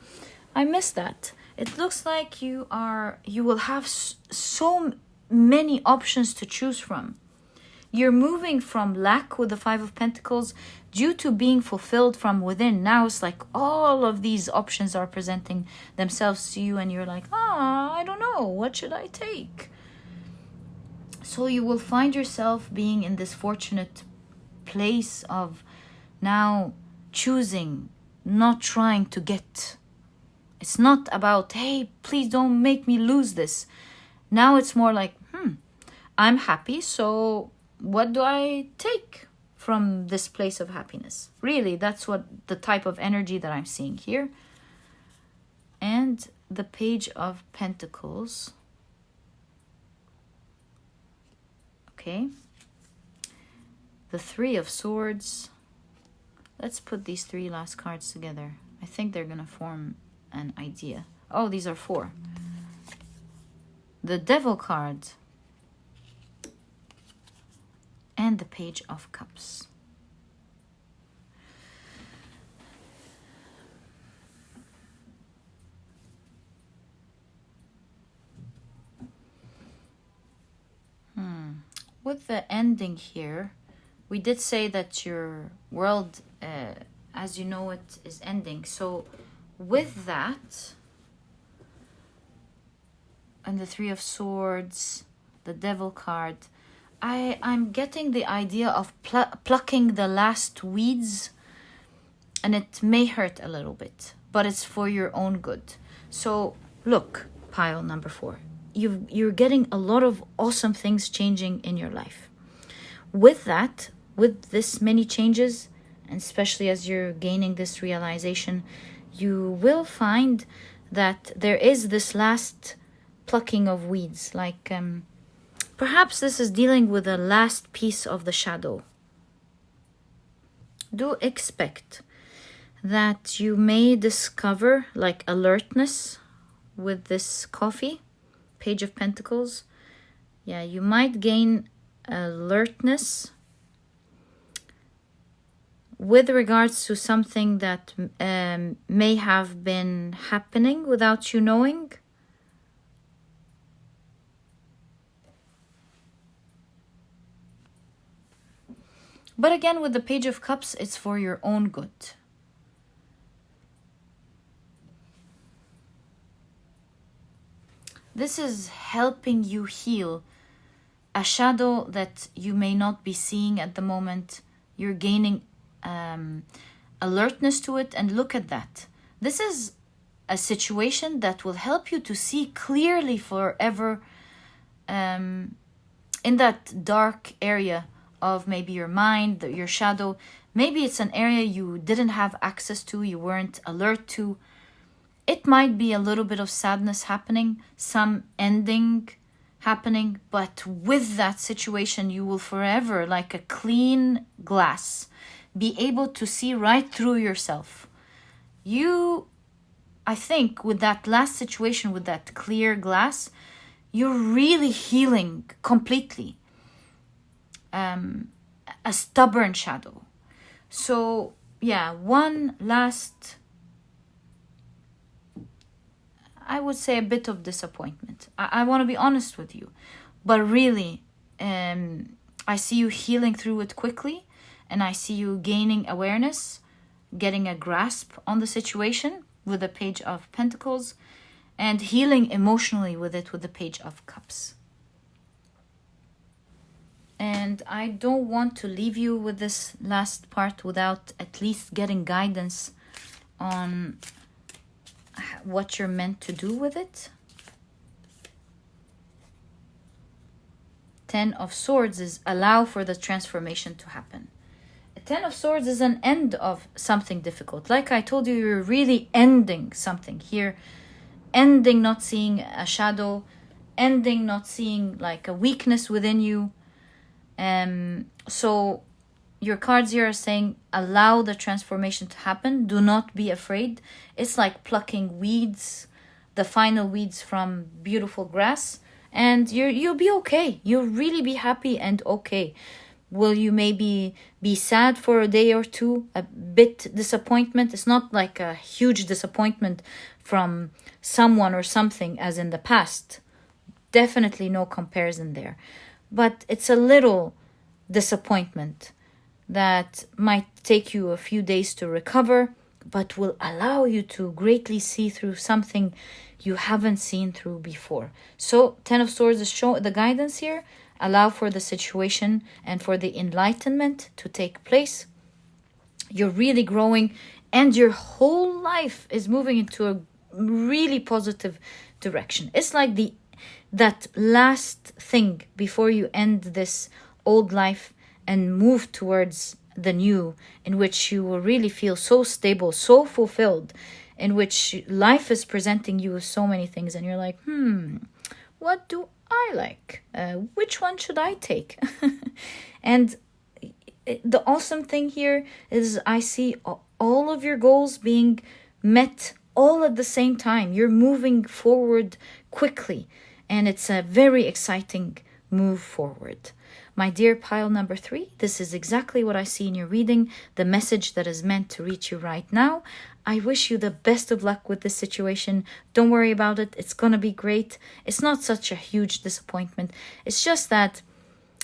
I miss that. It looks like you will have so many options to choose from. You're moving from lack with the Five of Pentacles due to being fulfilled from within. Now it's like all of these options are presenting themselves to you and you're like, I don't know, what should I take? So you will find yourself being in this fortunate place of now choosing, not trying to get. It's not about, hey, please don't make me lose this. Now it's more like, I'm happy, so what do I take from this place of happiness? Really, that's what the type of energy that I'm seeing here. And the Page of Pentacles. Okay. The Three of Swords. Let's put these three last cards together. I think they're going to form an idea. Oh, these are four. The Devil card. And the Page of Cups. With the ending here, we did say that your world, as you know it, is ending. So with that, and the Three of Swords, the Devil card, I'm getting the idea of plucking the last weeds, and it may hurt a little bit, but it's for your own good. So look, pile number 4. You're getting a lot of awesome things changing in your life. With that, with this many changes, and especially as you're gaining this realization, you will find that there is this last plucking of weeds. Like perhaps this is dealing with the last piece of the shadow. Do expect that you may discover like alertness with this coffee. Page of Pentacles. Yeah, you might gain alertness with regards to something that may have been happening without you knowing. But again, with the Page of Cups, it's for your own good. This is helping you heal a shadow that you may not be seeing at the moment. You're gaining alertness to it, and look at that. This is a situation that will help you to see clearly forever in that dark area of maybe your mind, your shadow. Maybe it's an area you didn't have access to, you weren't alert to. It might be a little bit of sadness happening, some ending happening, but with that situation, you will forever, like a clean glass, be able to see right through yourself. I think with that last situation, with that clear glass, you're really healing completely a stubborn shadow. So yeah, one last, I would say, a bit of disappointment. I want to be honest with you, but really, I see you healing through it quickly, and I see you gaining awareness, getting a grasp on the situation with the Page of Pentacles, and healing emotionally with it with the Page of Cups. And I don't want to leave you with this last part without at least getting guidance on what you're meant to do with it. 10 of Swords is allow for the transformation to happen. 10 of Swords is an end of something difficult. Like I told you, you're really ending something here. Ending not seeing a shadow. Ending not seeing like a weakness within you. So your cards here are saying allow the transformation to happen. Do not be afraid. It's like plucking weeds, the final weeds from beautiful grass. And you'll be okay. You'll really be happy and okay. Will you maybe be sad for a day or two? A bit disappointment. It's not like a huge disappointment from someone or something as in the past. definitely no comparison there. But it's a little disappointment that might take you a few days to recover, but will allow you to greatly see through something you haven't seen through before. So 10 of Swords is the guidance here. Allow for the situation and for the enlightenment to take place. You're really growing, and your whole life is moving into a really positive direction. It's like that last thing before you end this old life and move towards the new, in which you will really feel so stable, so fulfilled, in which life is presenting you with so many things, and you're like, what do I like? Which one should I take? And the awesome thing here is I see all of your goals being met all at the same time. You're moving forward quickly, and it's a very exciting move forward. My dear pile number 3, this is exactly what I see in your reading, the message that is meant to reach you right now. I wish you the best of luck with this situation. Don't worry about it. It's going to be great. It's not such a huge disappointment. It's just that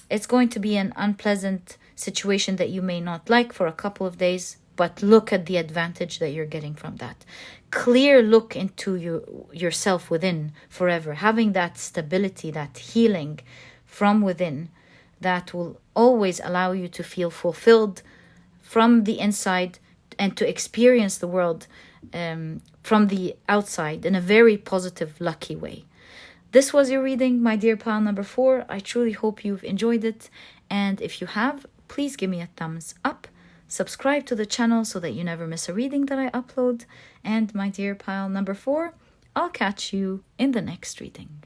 it's going to be an unpleasant situation that you may not like for a couple of days, but look at the advantage that you're getting from that. Clear look into yourself within forever, having that stability, that healing from within, that will always allow you to feel fulfilled from the inside and to experience the world from the outside in a very positive, lucky way. This was your reading, my dear pile number 4. I truly hope you've enjoyed it. And if you have, please give me a thumbs up. Subscribe to the channel so that you never miss a reading that I upload. And my dear pile number 4, I'll catch you in the next reading.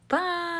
Bye!